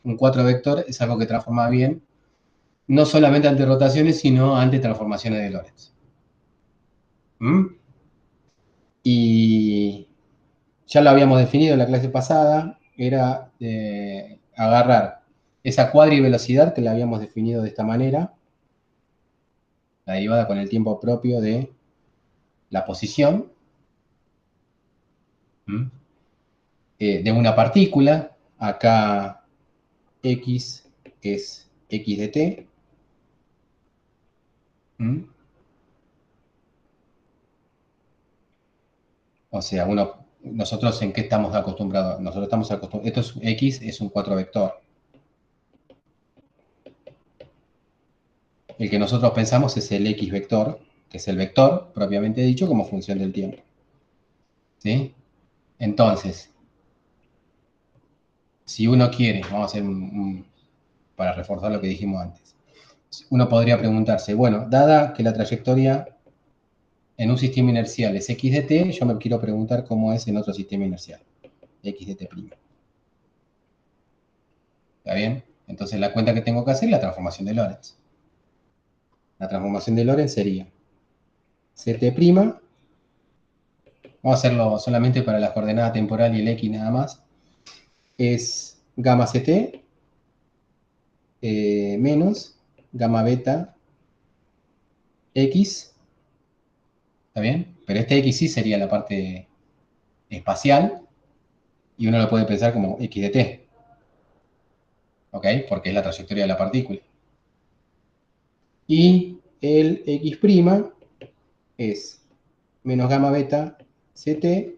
Un cuatro vector es algo que transforma bien no solamente ante rotaciones, sino ante transformaciones de Lorentz. ¿Mm? Y ya lo habíamos definido en la clase pasada, era agarrar esa cuadrivelocidad que la habíamos definido de esta manera, la derivada con el tiempo propio de la posición, de una partícula, acá x es x de t, o sea, nosotros en qué estamos acostumbrados, nosotros estamos acostumbrados, x es un cuatro vector. El que nosotros pensamos es el x vector, que es el vector propiamente dicho como función del tiempo. ¿Sí? Entonces, si uno quiere, vamos a hacer para reforzar lo que dijimos antes, uno podría preguntarse, bueno, dada que la trayectoria en un sistema inercial es x de t, yo me quiero preguntar cómo es en otro sistema inercial, x de t'. ¿Está bien? Entonces la cuenta que tengo que hacer es la transformación de Lorentz. La transformación de Lorentz sería ct', vamos a hacerlo solamente para la coordenada temporal y el x nada más, es gamma ct menos gamma beta x ¿Está bien? Pero este x sí sería la parte espacial y uno lo puede pensar como x de t. ¿Ok? Porque es la trayectoria de la partícula. Y el x' es menos gamma beta ct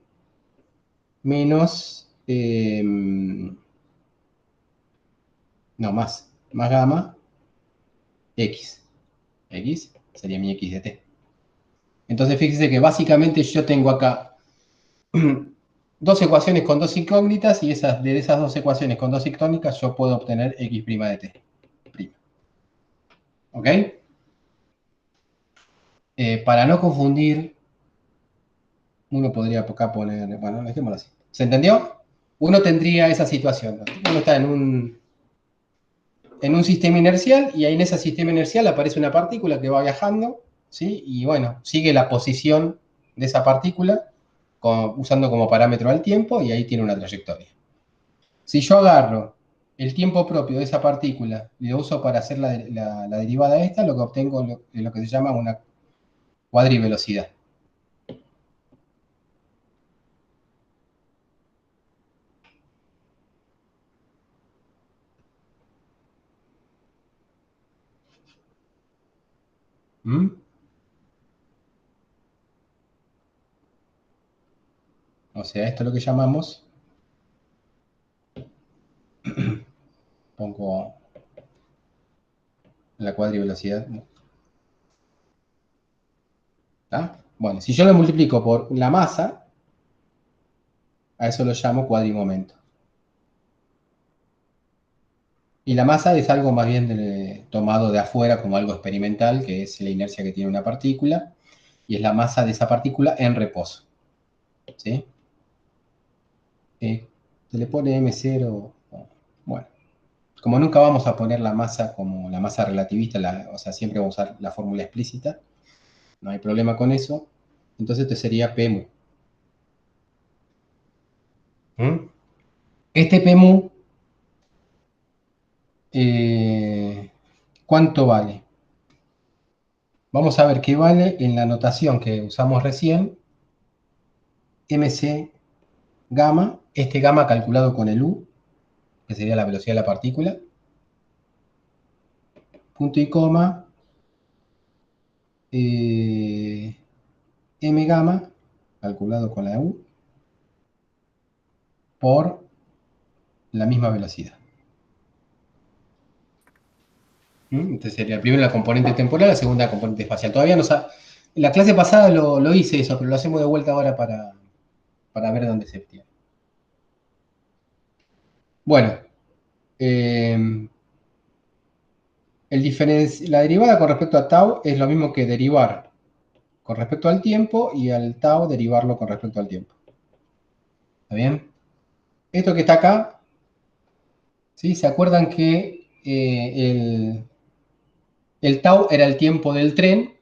menos, no, más gamma x. X sería mi x de t. Entonces fíjese que básicamente yo tengo acá dos ecuaciones con dos incógnitas y de esas dos ecuaciones con dos incógnitas yo puedo obtener x' de t. ¿Ok? Para no confundir, uno podría acá poner, bueno, dejémoslo así. ¿Se entendió? Uno tendría esa situación, ¿no? Uno está en un sistema inercial y ahí en ese sistema inercial aparece una partícula que va viajando, ¿sí? Y bueno, sigue la posición de esa partícula usando como parámetro al tiempo y ahí tiene una trayectoria. Si yo agarro el tiempo propio de esa partícula y lo uso para hacer la derivada esta, lo que obtengo es lo que se llama una cuadrivelocidad. ¿Mm? O sea, esto es lo que llamamos, pongo la cuadrivelocidad. ¿Tá? Bueno, si yo lo multiplico por la masa, a eso lo llamo cuadrimomento. Y la masa es algo más bien tomado de afuera como algo experimental, que es la inercia que tiene una partícula, y es la masa de esa partícula en reposo. ¿Sí? Se le pone M0, bueno, como nunca vamos a poner la masa como la masa relativista, o sea, siempre vamos a usar la fórmula explícita, no hay problema con eso, entonces este sería P mu. ¿Mm? Este P mu, ¿cuánto vale? Vamos a ver qué vale en la notación que usamos recién, mc gamma, este gamma calculado con el u, que sería la velocidad de la partícula, punto y coma, m gamma, calculado con la u, por la misma velocidad. Entonces sería primero la componente temporal, la segunda la componente espacial. Todavía no sabe. En la clase pasada lo hice eso, pero lo hacemos de vuelta ahora para ver dónde se obtiene. Bueno, la derivada con respecto a tau es lo mismo que derivar con respecto al tiempo y al tau derivarlo con respecto al tiempo. ¿Está bien? Esto que está acá, ¿sí? ¿Se acuerdan que el tau era el tiempo del tren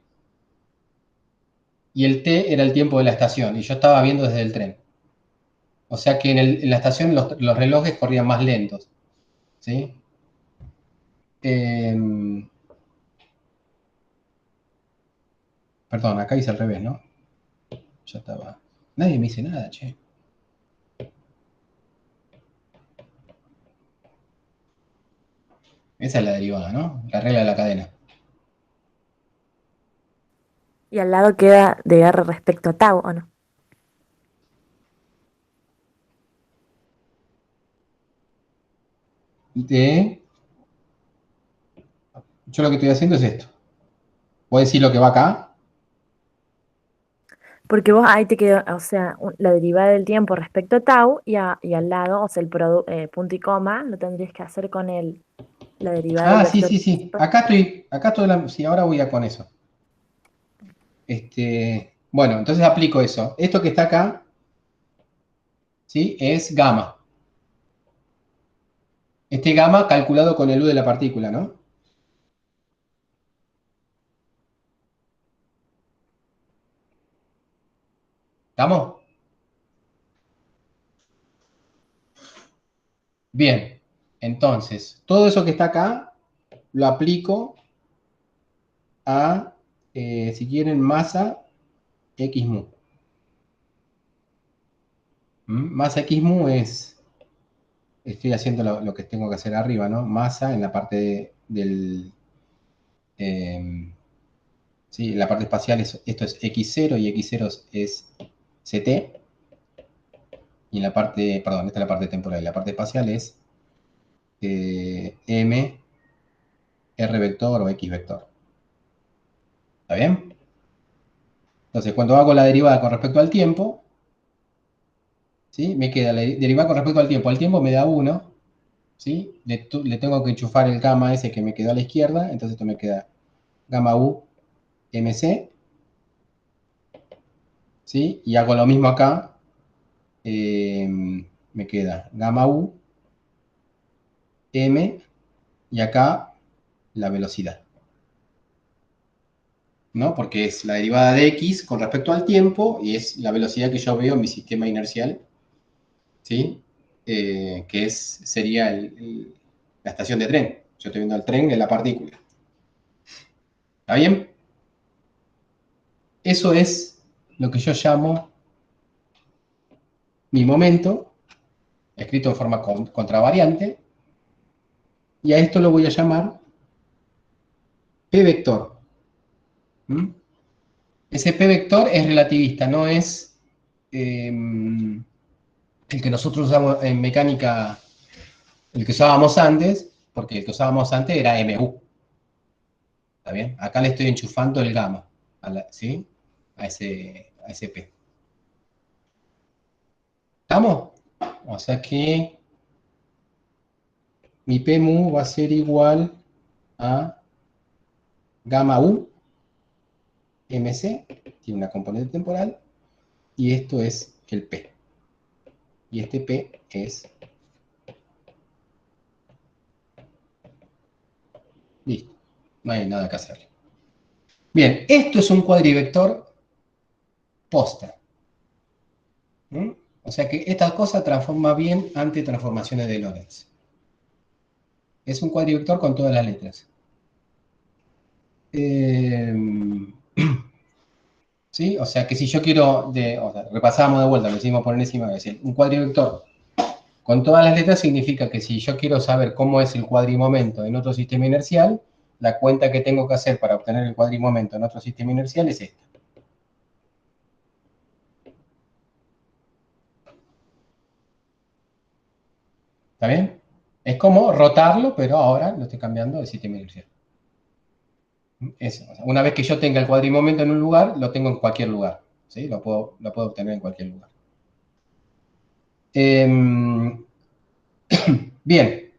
y el t era el tiempo de la estación? Y yo estaba viendo desde el tren. O sea que en la estación los relojes corrían más lentos. ¿Sí? Perdón, acá hice al revés, ¿no? Ya estaba. Nadie me dice nada, che. Esa es la derivada, ¿no? La regla de la cadena. Y al lado queda de R respecto a tau, ¿o no? Yo lo que estoy haciendo es esto. Voy a decir lo que va acá. Porque vos ahí te quedó, o sea, la derivada del tiempo respecto a tau y al lado, o sea, punto y coma, lo tendrías que hacer con la derivada del Ah, sí, vector. sí, sí. Acá estoy, sí, ahora voy a con eso. Bueno, entonces aplico eso. Esto que está acá, ¿sí? Es gamma. Este gamma calculado con el U de la partícula, ¿no? ¿Estamos? Bien. Entonces, todo eso que está acá, lo aplico a, si quieren, masa X mu. Masa X mu es, estoy haciendo lo que tengo que hacer arriba, ¿no? Masa en la parte del, sí, en la parte espacial esto es X0 y X0 es CT. Y en la parte, perdón, esta es la parte temporal. Y la parte espacial es M, R vector o X vector. ¿Está bien? Entonces, cuando hago la derivada con respecto al tiempo, ¿sí? Me queda la derivada con respecto al tiempo. Al tiempo me da 1, ¿sí? Le tengo que enchufar el gamma ese que me quedó a la izquierda. Entonces esto me queda gamma U MC, ¿sí? Y hago lo mismo acá. Me queda gamma U M y acá la velocidad, ¿no? Porque es la derivada de x con respecto al tiempo y es la velocidad que yo veo en mi sistema inercial, ¿sí? Que sería la estación de tren. Yo estoy viendo el tren en la partícula. ¿Está bien? Eso es lo que yo llamo mi momento, escrito en forma contravariante, y a esto lo voy a llamar P vector. Ese P vector es relativista, no es el que nosotros usamos en mecánica, el que usábamos antes, porque el que usábamos antes era MU. ¿Está bien? Acá le estoy enchufando el gamma, ¿sí? A ese P. ¿Estamos? O sea que mi P mu va a ser igual a gamma U MC, tiene una componente temporal, y esto es el P. Y este P es... Listo, no hay nada que hacer. Bien, esto es un cuadrivector póster. O sea que esta cosa transforma bien ante transformaciones de Lorentz. Es un cuadrivector con todas las letras. ¿Sí? O sea que si yo quiero, repasamos de vuelta, lo hicimos por enésima vez, un cuadrivector con todas las letras significa que si yo quiero saber cómo es el cuadrimomento en otro sistema inercial, la cuenta que tengo que hacer para obtener el cuadrimomento en otro sistema inercial es esta. ¿Está bien? Es como rotarlo, pero ahora lo estoy cambiando de sistema inercial. Eso. O sea, una vez que yo tenga el cuadrimomento en un lugar, lo tengo en cualquier lugar. ¿Sí? Lo puedo obtener en cualquier lugar. Bien.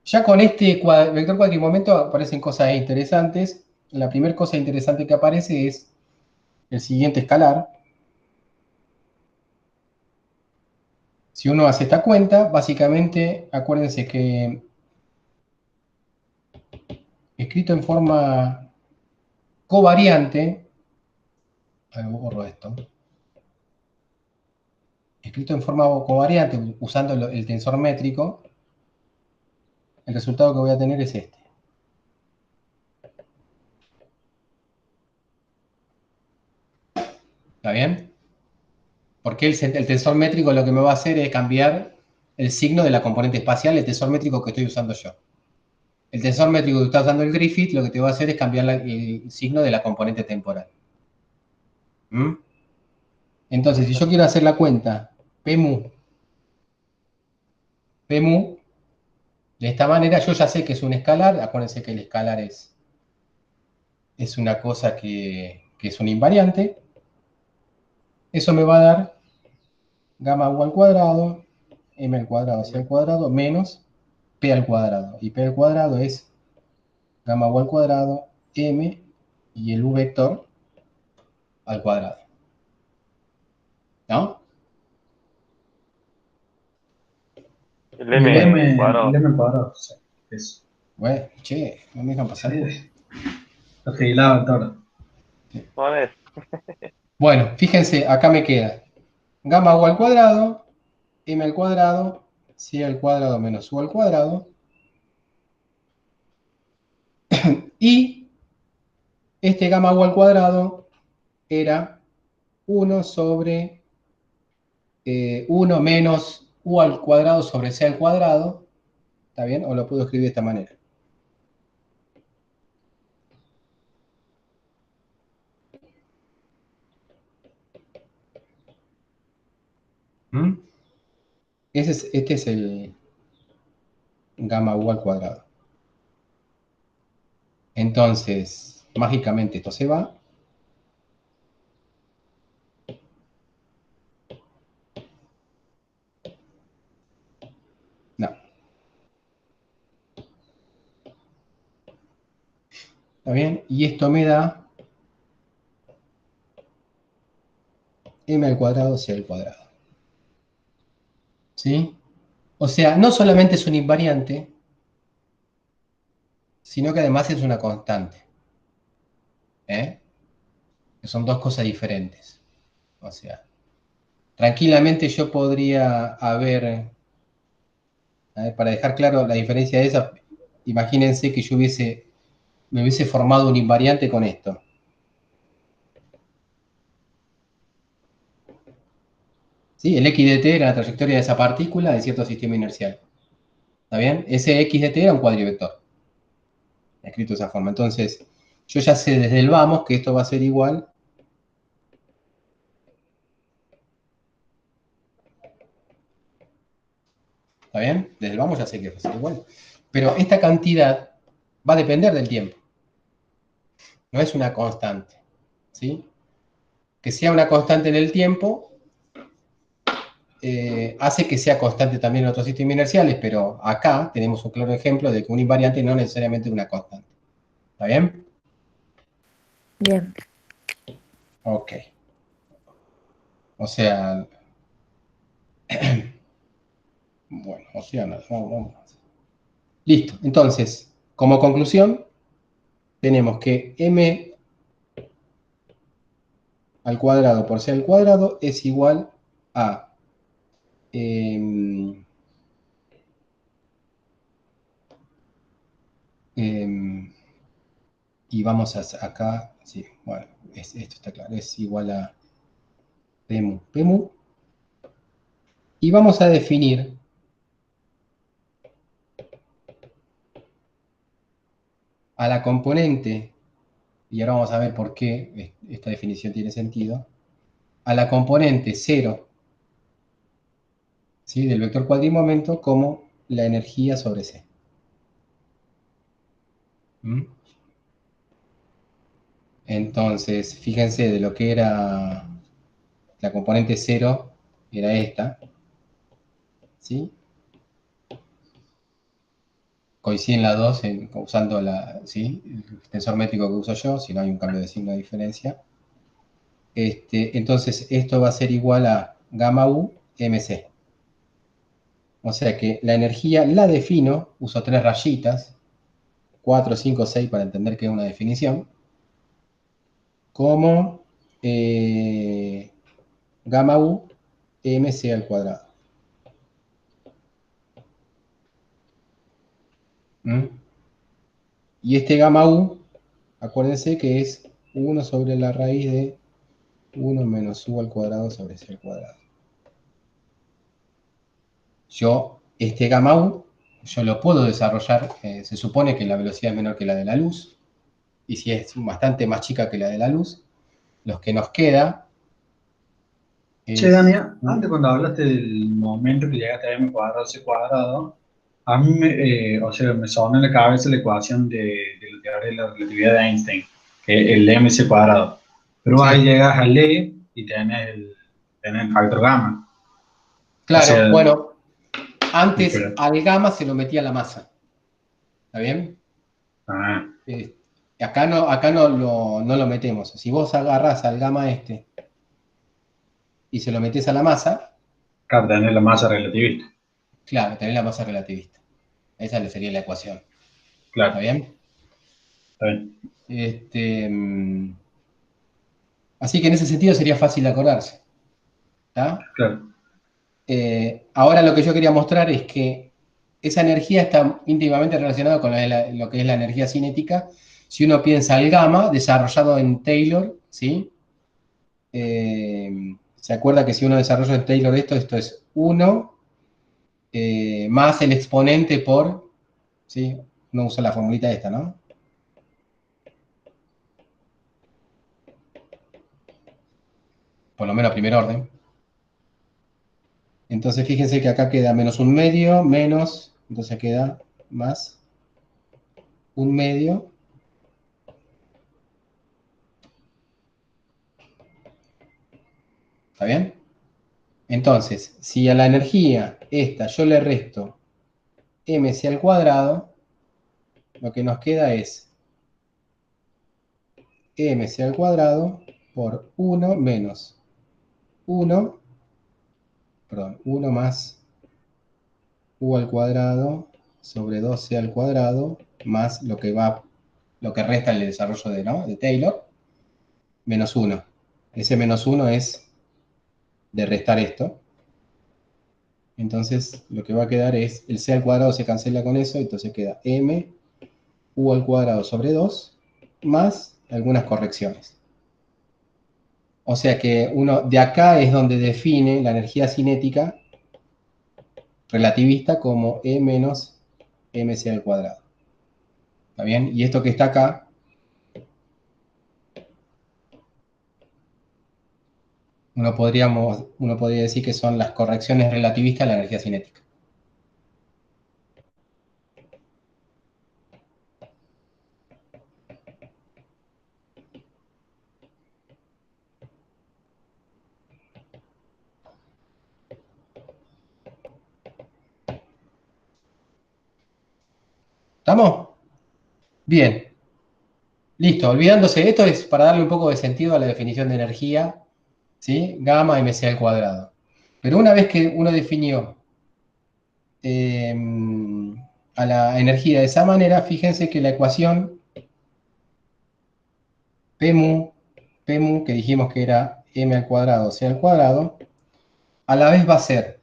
Ya con este vector cuadrimomento aparecen cosas interesantes. La primera cosa interesante que aparece es el siguiente escalar. Si uno hace esta cuenta, básicamente, acuérdense que escrito en forma covariante, borro esto, escrito en forma covariante usando el tensor métrico, el resultado que voy a tener es este. ¿Está bien? Porque el tensor métrico lo que me va a hacer es cambiar el signo de la componente espacial, el tensor métrico que estoy usando yo. El tensor métrico que está usando el Griffith lo que te va a hacer es cambiar el signo de la componente temporal. Entonces, si yo quiero hacer la cuenta P mu, de esta manera yo ya sé que es un escalar. Acuérdense que el escalar es una cosa que es un invariante. Eso me va a dar gamma u al cuadrado, m al cuadrado c al cuadrado, menos p al cuadrado. Y p al cuadrado es gamma u al cuadrado, m y el u vector al cuadrado. ¿No? El Y el M M, cuadrado. el M cuadrado, sí, eso. Bueno, che, no me dejan pasar. Sí, lo agilaba todo. Vale. Bueno, fíjense, acá me queda gamma u al cuadrado, m al cuadrado, c al cuadrado menos u al cuadrado. Y este gamma u al cuadrado era 1 sobre 1 menos u al cuadrado sobre c al cuadrado, ¿está bien? O lo puedo escribir de esta manera. ¿Mm? Este es el gamma u al cuadrado. Entonces, mágicamente esto se va. No. ¿Está bien? Y esto me da m al cuadrado c al cuadrado. ¿Sí? O sea, no solamente es un invariante, sino que además es una constante. ¿Eh? Que son dos cosas diferentes. O sea, tranquilamente yo podría haber, a ver, para dejar claro la diferencia de esas, imagínense que yo me hubiese formado un invariante con esto. ¿Sí? El x de t era la trayectoria de esa partícula de cierto sistema inercial. ¿Está bien? Ese x de t era un cuadrivector. Escrito de esa forma. Entonces, yo ya sé desde el vamos que esto va a ser igual ¿está bien? Desde el vamos ya sé que va a ser igual. Pero esta cantidad va a depender del tiempo. No es una constante. ¿Sí? Que sea una constante en el tiempo hace que sea constante también en otros sistemas inerciales, pero acá tenemos un claro ejemplo de que un invariante no necesariamente es una constante. ¿Está bien? Bien. Ok. O sea, bueno, o sea, nada, vamos. Listo. Entonces, como conclusión, tenemos que m al cuadrado por c al cuadrado es igual a y vamos a acá, sí, bueno, esto está claro, es igual a Pmu. Y vamos a definir a la componente, y ahora vamos a ver por qué esta definición tiene sentido, a la componente 0, ¿sí?, del vector cuadrimomento como la energía sobre C. ¿Mm? Entonces, fíjense, de lo que era la componente 0, era esta, ¿sí? Coinciden las dos usando ¿sí?, el tensor métrico que uso yo, si no hay un cambio de signo de diferencia. Entonces, esto va a ser igual a gamma U mc. O sea que la energía la defino, uso 3 rayitas, 4, 5, 6 para entender que es una definición, como gamma U mc al cuadrado. ¿Mm? Y este gamma U, acuérdense que es 1 sobre la raíz de 1 menos U al cuadrado sobre C al cuadrado. Este gamma U, yo lo puedo desarrollar, se supone que la velocidad es menor que la de la luz, y si es bastante más chica que la de la luz, lo que nos queda es... Che, Dani, antes cuando hablaste del momento que llegaste a m cuadrado c cuadrado, a mí o sea, me sonó en la cabeza la ecuación de la teoría de la relatividad de Einstein, que es el mc cuadrado. Pero ahí Sí, llegas al E y tenés el factor gamma. O claro, sea, bueno, antes pero, al gamma se lo metía la masa, ¿está bien? ah, Eh, acá no lo metemos. Si vos agarrás al gamma y se lo metés a la masa, claro, tenés la masa relativista. claro, tenés la masa relativista. Esa le sería la ecuación. ¿Está Claro, bien? está bien. Así que en ese sentido sería fácil de acordarse. ¿Está? Claro. Ahora lo que yo quería mostrar es que esa energía está íntimamente relacionada con lo que es la energía cinética. Si uno piensa el gamma, desarrollado en Taylor, ¿sí?, se acuerda que si uno desarrolla el Taylor esto es 1 más el exponente por, ¿sí? Uno usa la formulita esta, ¿no? Por lo menos primer orden. Entonces fíjense que acá queda menos 1/2, menos, entonces queda más 1/2. ¿Está bien? Entonces, si a la energía esta yo le resto mc al cuadrado, lo que nos queda es mc al cuadrado por 1 menos 1, perdón, 1 más u al cuadrado sobre 2c al cuadrado más lo que resta el desarrollo de Taylor, menos 1. Ese menos 1 es de restar esto. Entonces lo que va a quedar es, el c al cuadrado se cancela con eso, entonces queda m u al cuadrado sobre 2 más algunas correcciones. O sea que uno de acá es donde define la energía cinética relativista como E menos mc al cuadrado. ¿Está bien? Y esto que está acá, uno podría decir que son las correcciones relativistas a la energía cinética. ¿Estamos? Bien. Listo. Olvidándose, esto es para darle un poco de sentido a la definición de energía, ¿sí? Gamma mc al cuadrado. Pero una vez que uno definió a la energía de esa manera, fíjense que la ecuación P mu, que dijimos que era m al cuadrado c al cuadrado, a la vez va a ser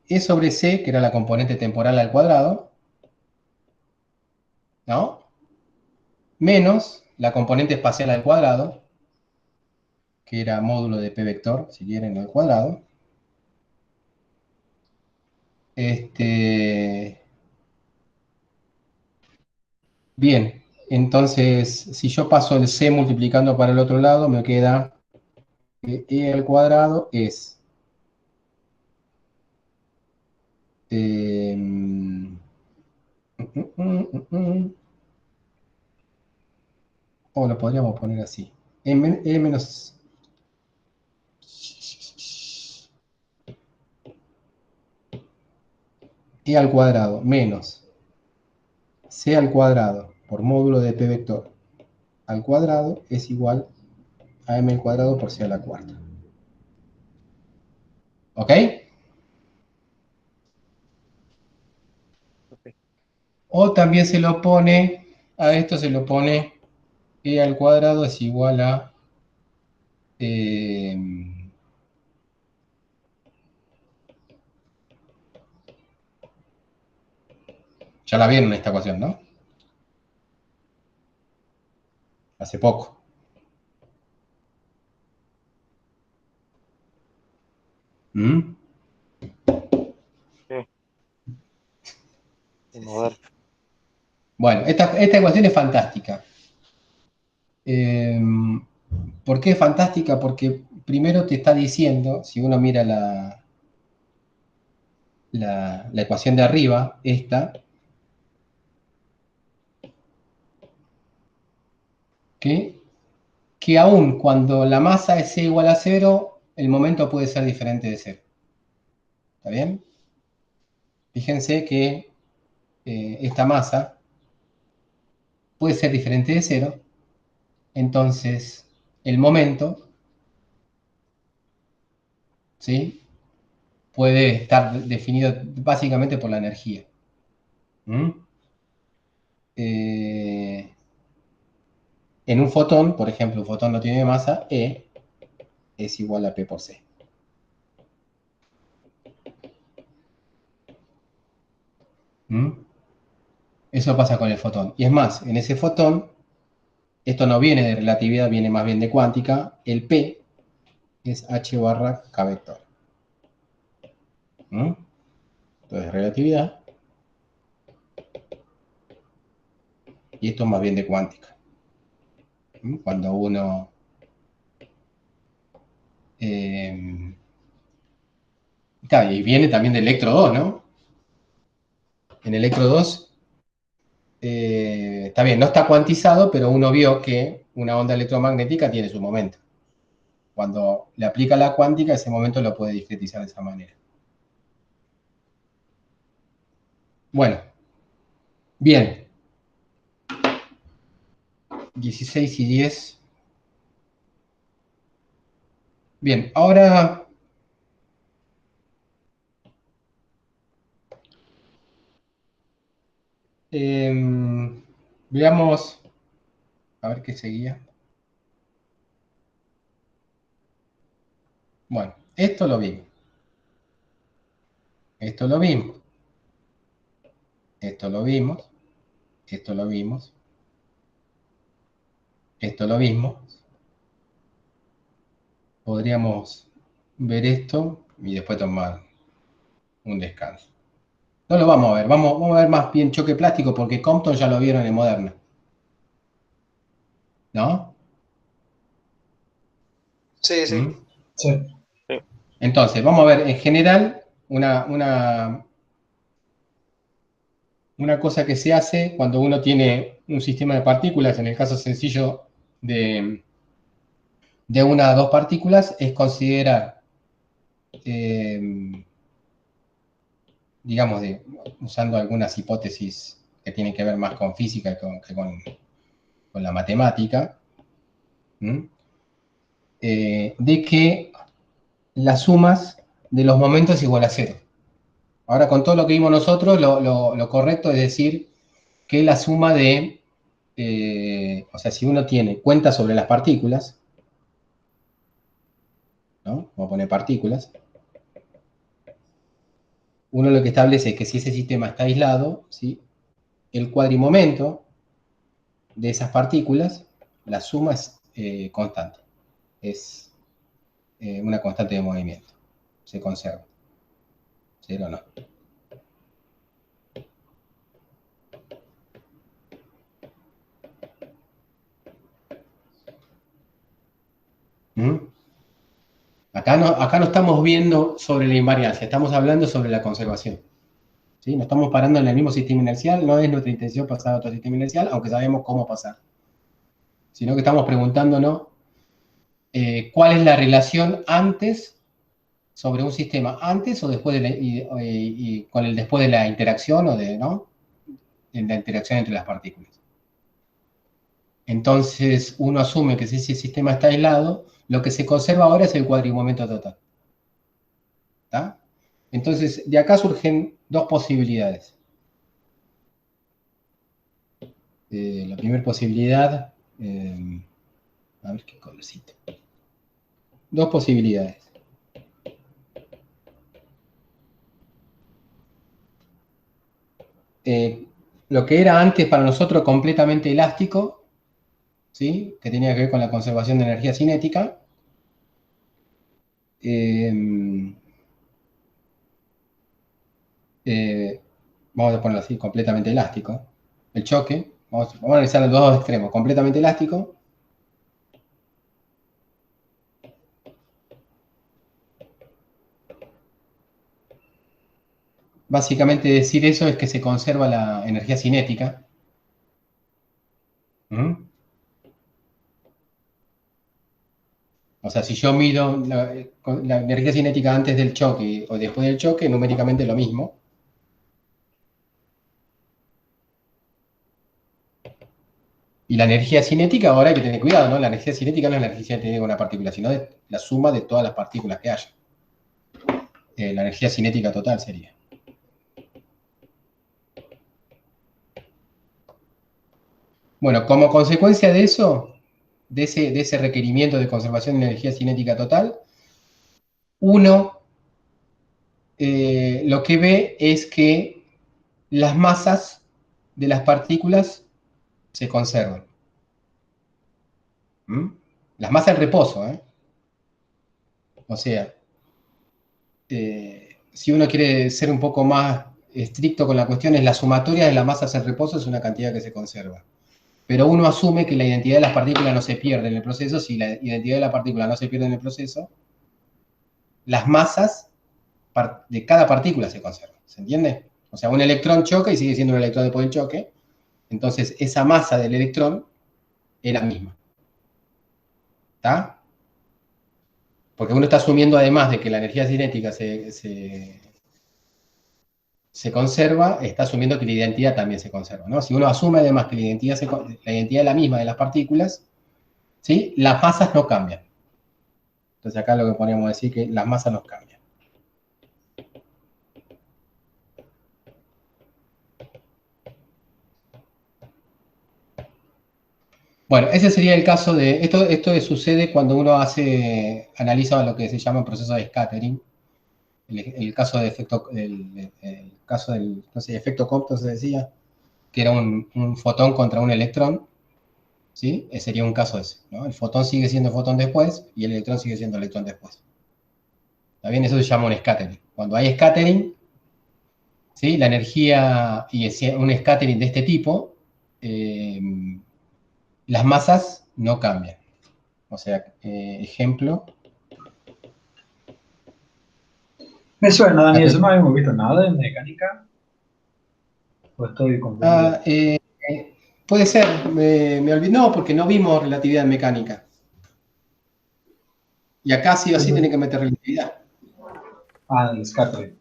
E sobre c, que era la componente temporal al cuadrado, ¿no? Menos la componente espacial al cuadrado, que era módulo de P vector, si quieren, al cuadrado. Bien, entonces, si yo paso el c multiplicando para el otro lado, me queda que e al cuadrado es o lo podríamos poner así. E menos e al cuadrado menos c al cuadrado por módulo de p vector al cuadrado es igual a m al cuadrado por c a la cuarta. ¿Ok? Ok. O también se lo pone, a esto se lo pone e al cuadrado es igual a ya la vieron esta ecuación, ¿no? Hace poco. ¿Mm? Sí. Vamos a ver. Bueno, esta ecuación es fantástica. ¿Por qué es fantástica? Porque primero te está diciendo, si uno mira la ecuación de arriba, esta, que aún cuando la masa es c igual a 0, el momento puede ser diferente de 0. ¿Está bien? Fíjense que esta masa puede ser diferente de 0, entonces el momento, ¿sí?, puede estar definido básicamente por la energía. ¿Mm? En un fotón, por ejemplo, un fotón no tiene masa, E es igual a P por C. ¿Mm? Eso pasa con el fotón. Y es más, en ese fotón Esto no viene de relatividad, viene más bien de cuántica. El P es h barra k vector. Entonces, relatividad. Y esto es más bien de cuántica. Cuando uno... claro, y viene también de electro 2, ¿no? En electro 2, está bien, no está cuantizado, pero uno vio que una onda electromagnética tiene su momento. Cuando le aplica la cuántica, ese momento lo puede discretizar de esa manera. Bueno, bien. 16 y 10. Bien, ahora veamos, a ver qué seguía. Bueno, esto lo vimos. Esto lo vimos. Esto lo vimos. Esto lo vimos. Esto lo vimos. Podríamos ver esto y después tomar un descanso. No lo vamos a ver, vamos a ver más bien choque plástico porque Compton ya lo vieron en Moderna. ¿No? Sí, sí. Sí. Entonces, vamos a ver en general una cosa que se hace cuando uno tiene un sistema de partículas, en el caso sencillo de una a dos partículas, es considerar, digamos, usando algunas hipótesis que tienen que ver más con física que con la matemática, de que las sumas de los momentos es igual a cero. Ahora, con todo lo que vimos nosotros, lo correcto es decir que la suma de, o sea, si uno tiene cuenta sobre las partículas, ¿no? Vamos a poner partículas. Uno lo que establece es que si ese sistema está aislado, ¿sí? El cuadrimomento de esas partículas, la suma es constante. Es una constante de movimiento. Se conserva. ¿Cero o no? Acá no estamos viendo sobre la invariancia, estamos hablando sobre la conservación. ¿Sí? No estamos parando en el mismo sistema inercial, no es nuestra intención pasar a otro sistema inercial, aunque sabemos cómo pasar. Sino que estamos preguntándonos cuál es la relación antes sobre un sistema, antes o después de y con el después de la interacción o ¿no? En la interacción entre las partículas. Entonces uno asume que si ese sistema está aislado, lo que se conserva ahora es el cuadrimomento total. ¿Está? Entonces, de acá surgen dos posibilidades. La primera posibilidad, a ver qué colorcito. Dos posibilidades. Lo que era antes para nosotros completamente elástico, ¿sí? Que tenía que ver con la conservación de energía cinética. Vamos a ponerlo así, completamente elástico. El choque, vamos a analizar los dos extremos, completamente elástico. Básicamente decir eso es que se conserva la energía cinética. O sea, si yo mido la energía cinética antes del choque o después del choque, numéricamente es lo mismo. Y la energía cinética, ahora hay que tener cuidado, ¿no? La energía cinética no es la energía cinética de una partícula, sino de la suma de todas las partículas que haya. La energía cinética total sería. Bueno, como consecuencia de eso, de ese requerimiento de conservación de energía cinética total, uno lo que ve es que las masas de las partículas se conservan. ¿Mm? Las masas en reposo, ¿eh? O sea, si uno quiere ser un poco más estricto con la cuestión, es la sumatoria de las masas en reposo, es una cantidad que se conserva. Pero uno asume que la identidad de las partículas no se pierde en el proceso. Si la identidad de la partícula no se pierde en el proceso, las masas de cada partícula se conservan. ¿Se entiende? O sea, un electrón choca y sigue siendo un electrón después del choque. Entonces, esa masa del electrón es la misma. ¿Está? Porque uno está asumiendo, además de que la energía cinética se conserva, está asumiendo que la identidad también se conserva, ¿no? Si uno asume además que la identidad es la misma de las partículas, ¿sí? Las masas no cambian. Entonces acá lo que podríamos decir que las masas no cambian. Bueno, ese sería el caso de... Esto sucede cuando uno analiza lo que se llama proceso de scattering. El caso de efecto... El caso del, no sé, efecto Compton se decía, que era un fotón contra un electrón, ¿sí? Ese sería un caso ese, ¿no? El fotón sigue siendo fotón después y el electrón sigue siendo electrón después. ¿Está bien? Eso se llama un scattering. Cuando hay scattering, ¿sí? La energía, y un scattering de este tipo, las masas no cambian. O sea, ejemplo. Me suena, Dani, eso no habíamos visto nada en mecánica. ¿O estoy confundido? Puede ser, me olvidé. No, porque no vimos relatividad en mecánica. Y acá sí o sí tiene que meter relatividad. Ah, el scattering.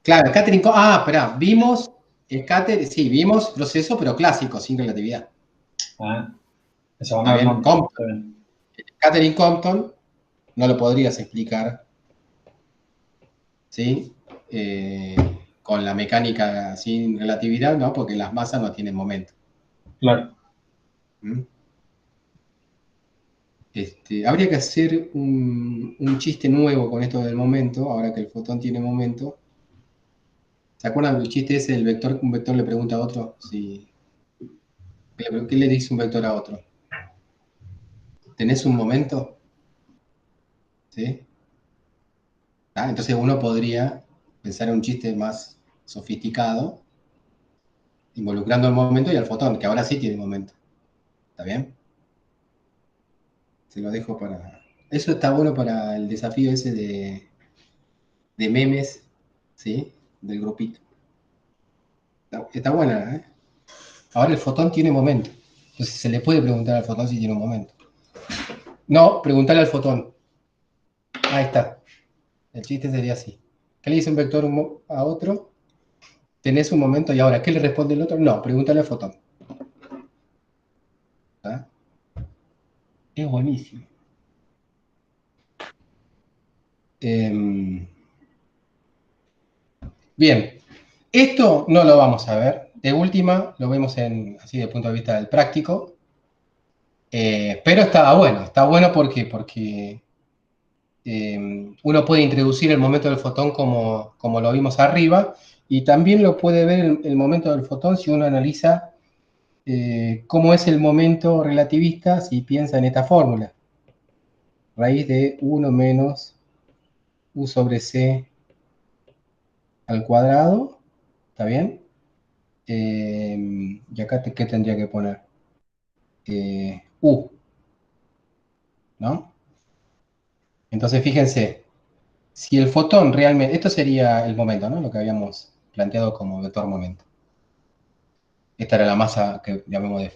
Claro, scattering. Esperá, vimos scattering, sí, vimos proceso, pero clásico, sin relatividad. Ah, eso Está va a bien, nombre. Compton. Scattering Compton no lo podrías explicar, ¿sí? Con la mecánica sin relatividad, ¿no? Porque las masas no tienen momento. Claro. ¿Mm? Habría que hacer un chiste nuevo con esto del momento, ahora que el fotón tiene momento. ¿Se acuerdan del chiste ese del vector? Un vector le pregunta a otro si... ¿Qué le dice un vector a otro? ¿Tenés un momento? ¿Sí? Entonces uno podría pensar en un chiste más sofisticado, involucrando al momento y al fotón, que ahora sí tiene momento. ¿Está bien? Se lo dejo para... Eso está bueno para el desafío ese de memes, ¿sí? Del grupito. Está buena, ¿eh? Ahora el fotón tiene momento. Entonces se le puede preguntar al fotón si tiene un momento. No, preguntarle al fotón. Ahí está. El chiste sería así. ¿Qué le dice un vector a otro? ¿Tenés un momento? Y ahora, ¿qué le responde el otro? No, pregúntale al fotón. ¿Ah? Es buenísimo. Bien, esto no lo vamos a ver. De última, lo vemos así desde el punto de vista del práctico. Pero está bueno porque uno puede introducir el momento del fotón como lo vimos arriba, y también lo puede ver el momento del fotón si uno analiza cómo es el momento relativista si piensa en esta fórmula. Raíz de 1 menos u sobre c al cuadrado, ¿está bien? Y acá, ¿qué tendría que poner? U, ¿no? Entonces, fíjense, si el fotón realmente, esto sería el momento, ¿no? Lo que habíamos planteado como vector momento. Esta era la masa que llamamos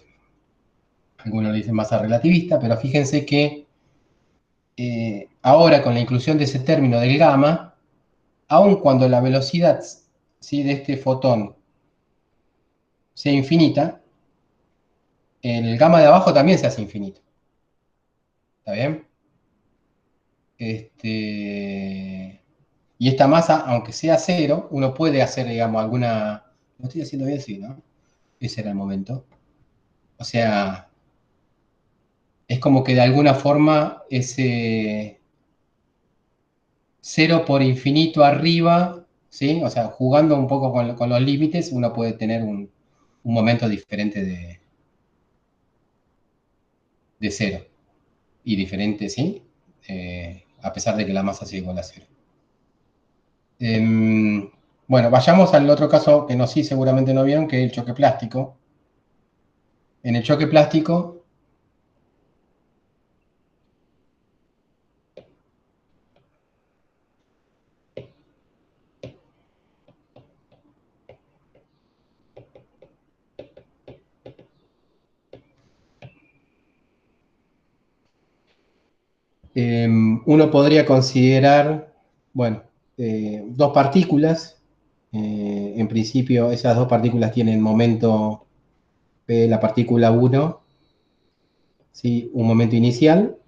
algunos le dicen masa relativista, pero fíjense que ahora con la inclusión de ese término del gamma, aun cuando la velocidad, ¿sí?, de este fotón sea infinita, el gamma de abajo también se hace infinito. ¿Está bien? Y esta masa, aunque sea cero, uno puede hacer, digamos, alguna... Lo estoy haciendo bien, sí, ¿no? Ese era el momento. O sea, es como que de alguna forma ese cero por infinito arriba, ¿sí? O sea, jugando un poco con los límites, uno puede tener un momento diferente de cero. y diferente, ¿sí? A pesar de que la masa sea igual a 0. Bueno, vayamos al otro caso que sí seguramente no vieron, que es el choque plástico. En el choque plástico, uno podría considerar, bueno, dos partículas. En principio, esas dos partículas tienen momento P, la partícula 1, ¿sí? Un momento inicial,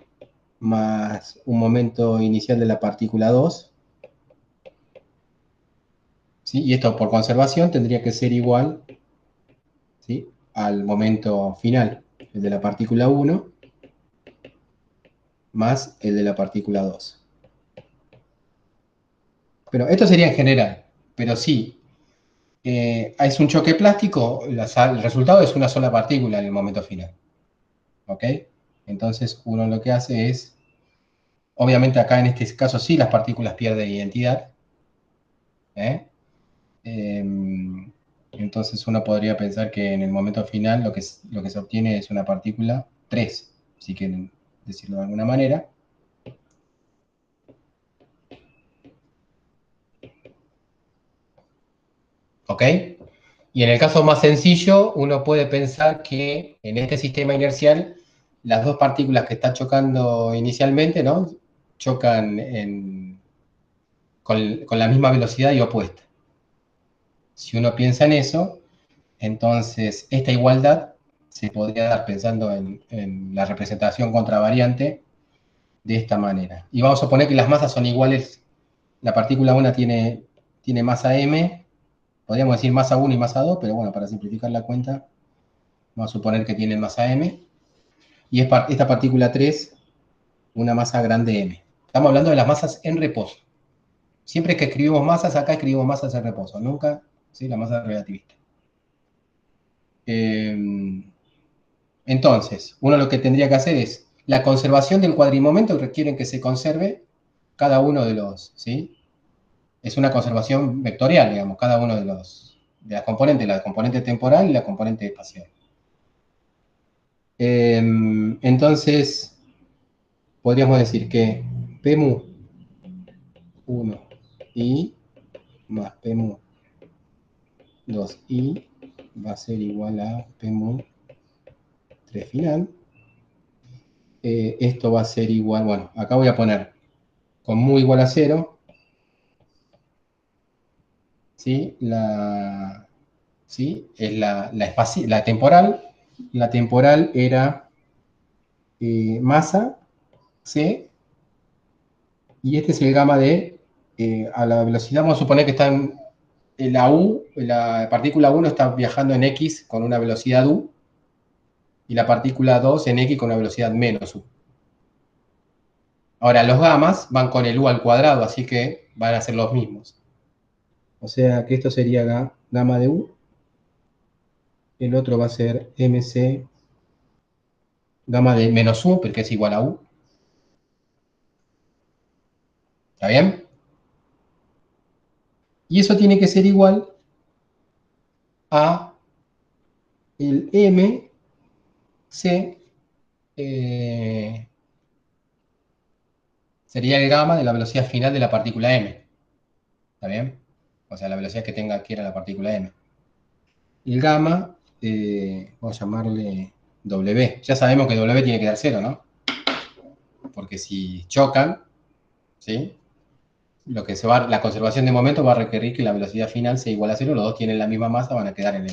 más un momento inicial de la partícula 2, ¿sí? Y esto por conservación tendría que ser igual, ¿sí? Al momento final, el de la partícula 1, más el de la partícula 2. Pero esto sería en general, pero sí, es un choque plástico, el resultado es una sola partícula en el momento final. ¿Ok? Entonces uno lo que hace es, obviamente acá en este caso sí las partículas pierden identidad. Entonces uno podría pensar que en el momento final lo que se obtiene es una partícula 3, si quieren decirlo de alguna manera. ¿Ok? Y en el caso más sencillo, uno puede pensar que en este sistema inercial, las dos partículas que están chocando inicialmente, ¿no? Chocan con la misma velocidad y opuesta. Si uno piensa en eso, entonces esta igualdad se podría dar pensando en la representación contravariante de esta manera. Y vamos a suponer que las masas son iguales. La partícula 1 tiene masa m, podríamos decir masa 1 y masa 2, pero bueno, para simplificar la cuenta, vamos a suponer que tienen masa m. Y esta partícula 3, una masa grande m. Estamos hablando de las masas en reposo. Siempre que escribimos masas, acá escribimos masas en reposo, nunca, ¿sí? La masa relativista. Entonces, uno lo que tendría que hacer es la conservación del cuadrimomento que requieren que se conserve cada uno de los, ¿sí? Es una conservación vectorial, digamos, cada uno de las componentes, la componente temporal y la componente espacial. Entonces, podríamos decir que Pmu 1 i más Pmu 2i va a ser igual a Pmu 3 final. Esto va a ser igual, bueno, acá voy a poner con mu igual a 0, ¿sí? ¿Sí? Es la temporal. La temporal era masa c, y este es el gamma de, a la velocidad, vamos a suponer que está en la partícula 1 está viajando en x con una velocidad u, y la partícula 2 en x con una velocidad menos u. Ahora, los gamas van con el u al cuadrado, así que van a ser los mismos. O sea que esto sería gamma de u, el otro va a ser mc gamma de menos u, porque es igual a u. ¿Está bien? Y eso tiene que ser igual a el m c, sería el gamma de la velocidad final de la partícula m. ¿Está bien? O sea, la velocidad que tenga quiera la partícula m. Y el gamma, vamos a llamarle w. Ya sabemos que w tiene que dar 0, ¿no? Porque si chocan, ¿sí? La conservación de momento va a requerir que la velocidad final sea igual a 0, los dos tienen la misma masa, van a quedar en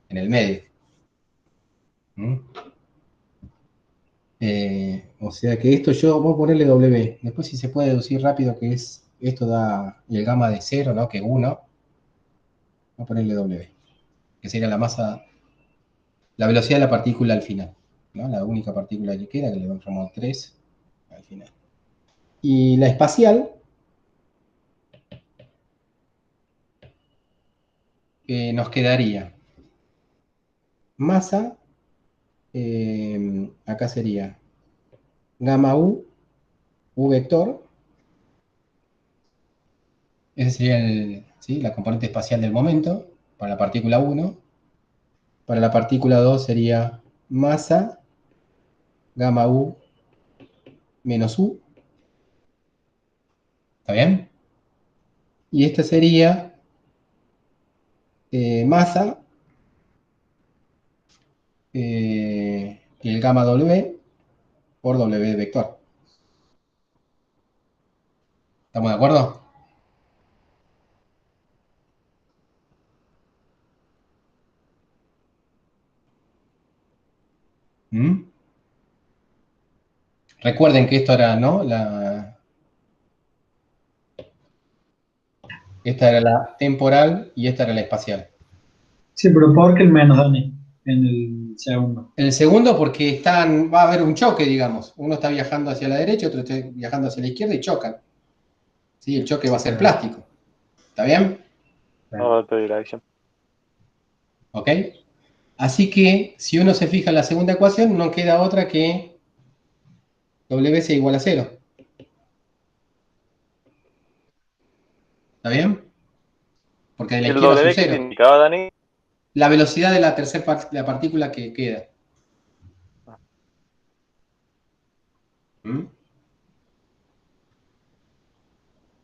el medio. O sea que esto yo voy a ponerle W. Después si se puede deducir rápido que esto da el gamma de 0, ¿no? Que 1. Voy a ponerle W. Que sería la masa, la velocidad de la partícula al final, ¿no? La única partícula que queda, que le damos 3 al final. Y la espacial, nos quedaría masa, acá sería gamma U, U vector. Ese sería ¿sí? La componente espacial del momento para la partícula 1. Para la partícula 2 sería masa, gamma U menos U. ¿Está bien? Y esta sería masa, el gamma W por W vector. ¿Estamos de acuerdo? ¿Mm? Recuerden que esto era, ¿no? Esta era la temporal y esta era la espacial. Sí, pero ¿por qué el menos, Dani? En el segundo. El segundo porque va a haber un choque, digamos. Uno está viajando hacia la derecha, otro está viajando hacia la izquierda y chocan. ¿Sí? El choque va a ser plástico. ¿Está bien? No, de dirección. ¿Ok? Así que si uno se fija en la segunda ecuación, no queda otra que W sea igual a 0. ¿Está bien? Porque de la ¿Y el izquierda es un W qué te 0. indicaba, Dani? La velocidad de la partícula que queda. ¿Mm?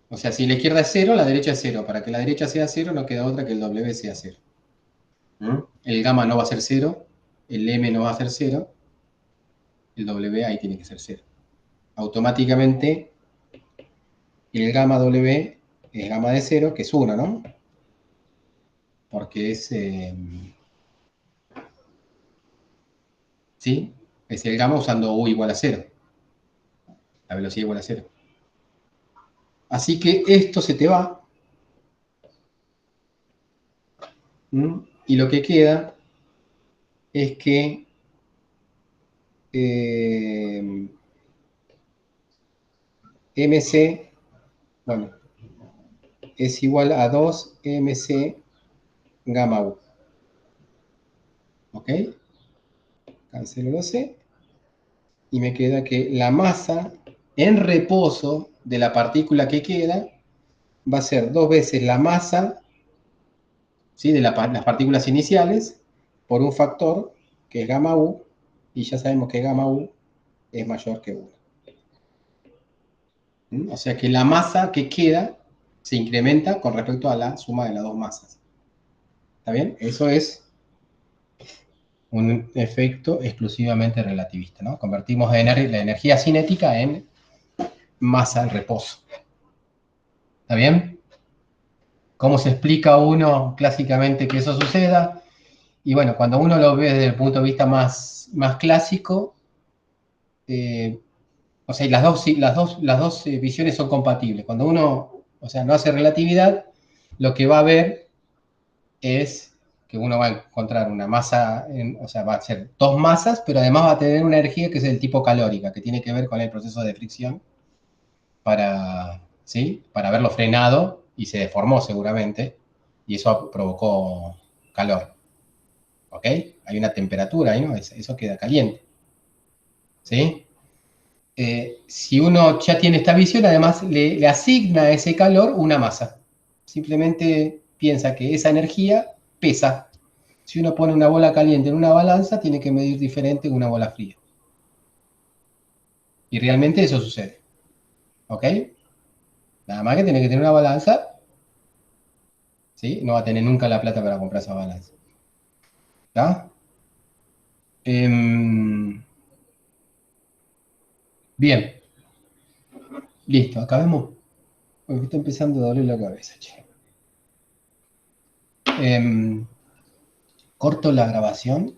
O sea, si la izquierda es 0, la derecha es 0. Para que la derecha sea 0, no queda otra que el W sea 0. ¿Mm? El gamma no va a ser 0, el M no va a ser 0, el W ahí tiene que ser 0. Automáticamente, el gamma W es gamma de 0, que es 1, ¿no? Porque es... ¿sí? Es el gamma usando U igual a 0. La velocidad igual a 0. Así que esto se te va. ¿Mm? Y lo que queda es que MC, bueno, es igual a 2 MC gamma U. ¿Ok? Cancelo lo C. Y me queda que la masa en reposo de la partícula que queda va a ser 2 veces la masa, ¿sí? De las partículas iniciales por un factor que es gamma U, y ya sabemos que gamma U es mayor que 1. ¿Mm? O sea que la masa que queda se incrementa con respecto a la suma de las dos masas. ¿Está bien? Eso es un efecto exclusivamente relativista, ¿no? Convertimos la energía cinética en masa en reposo. ¿Está bien? ¿Cómo se explica uno clásicamente que eso suceda? Y bueno, cuando uno lo ve desde el punto de vista más clásico, o sea, las dos visiones son compatibles. Cuando uno, o sea, no hace relatividad, lo que va a ver es que uno va a encontrar una masa, o sea, va a ser dos masas, pero además va a tener una energía que es del tipo calórica, que tiene que ver con el proceso de fricción ¿sí? Para haberlo frenado y se deformó seguramente, y eso provocó calor. ¿Ok? Hay una temperatura ahí, ¿no? Eso queda caliente. ¿Sí? Si uno ya tiene esta visión, además le asigna a ese calor una masa. Simplemente piensa que esa energía pesa. Si uno pone una bola caliente en una balanza, tiene que medir diferente que una bola fría. Y realmente eso sucede. ¿Ok? Nada más que tiene que tener una balanza, ¿sí? No va a tener nunca la plata para comprar esa balanza. ¿Está? Bien. Listo, acabemos. Porque está empezando a doler la cabeza, che. Corto la grabación.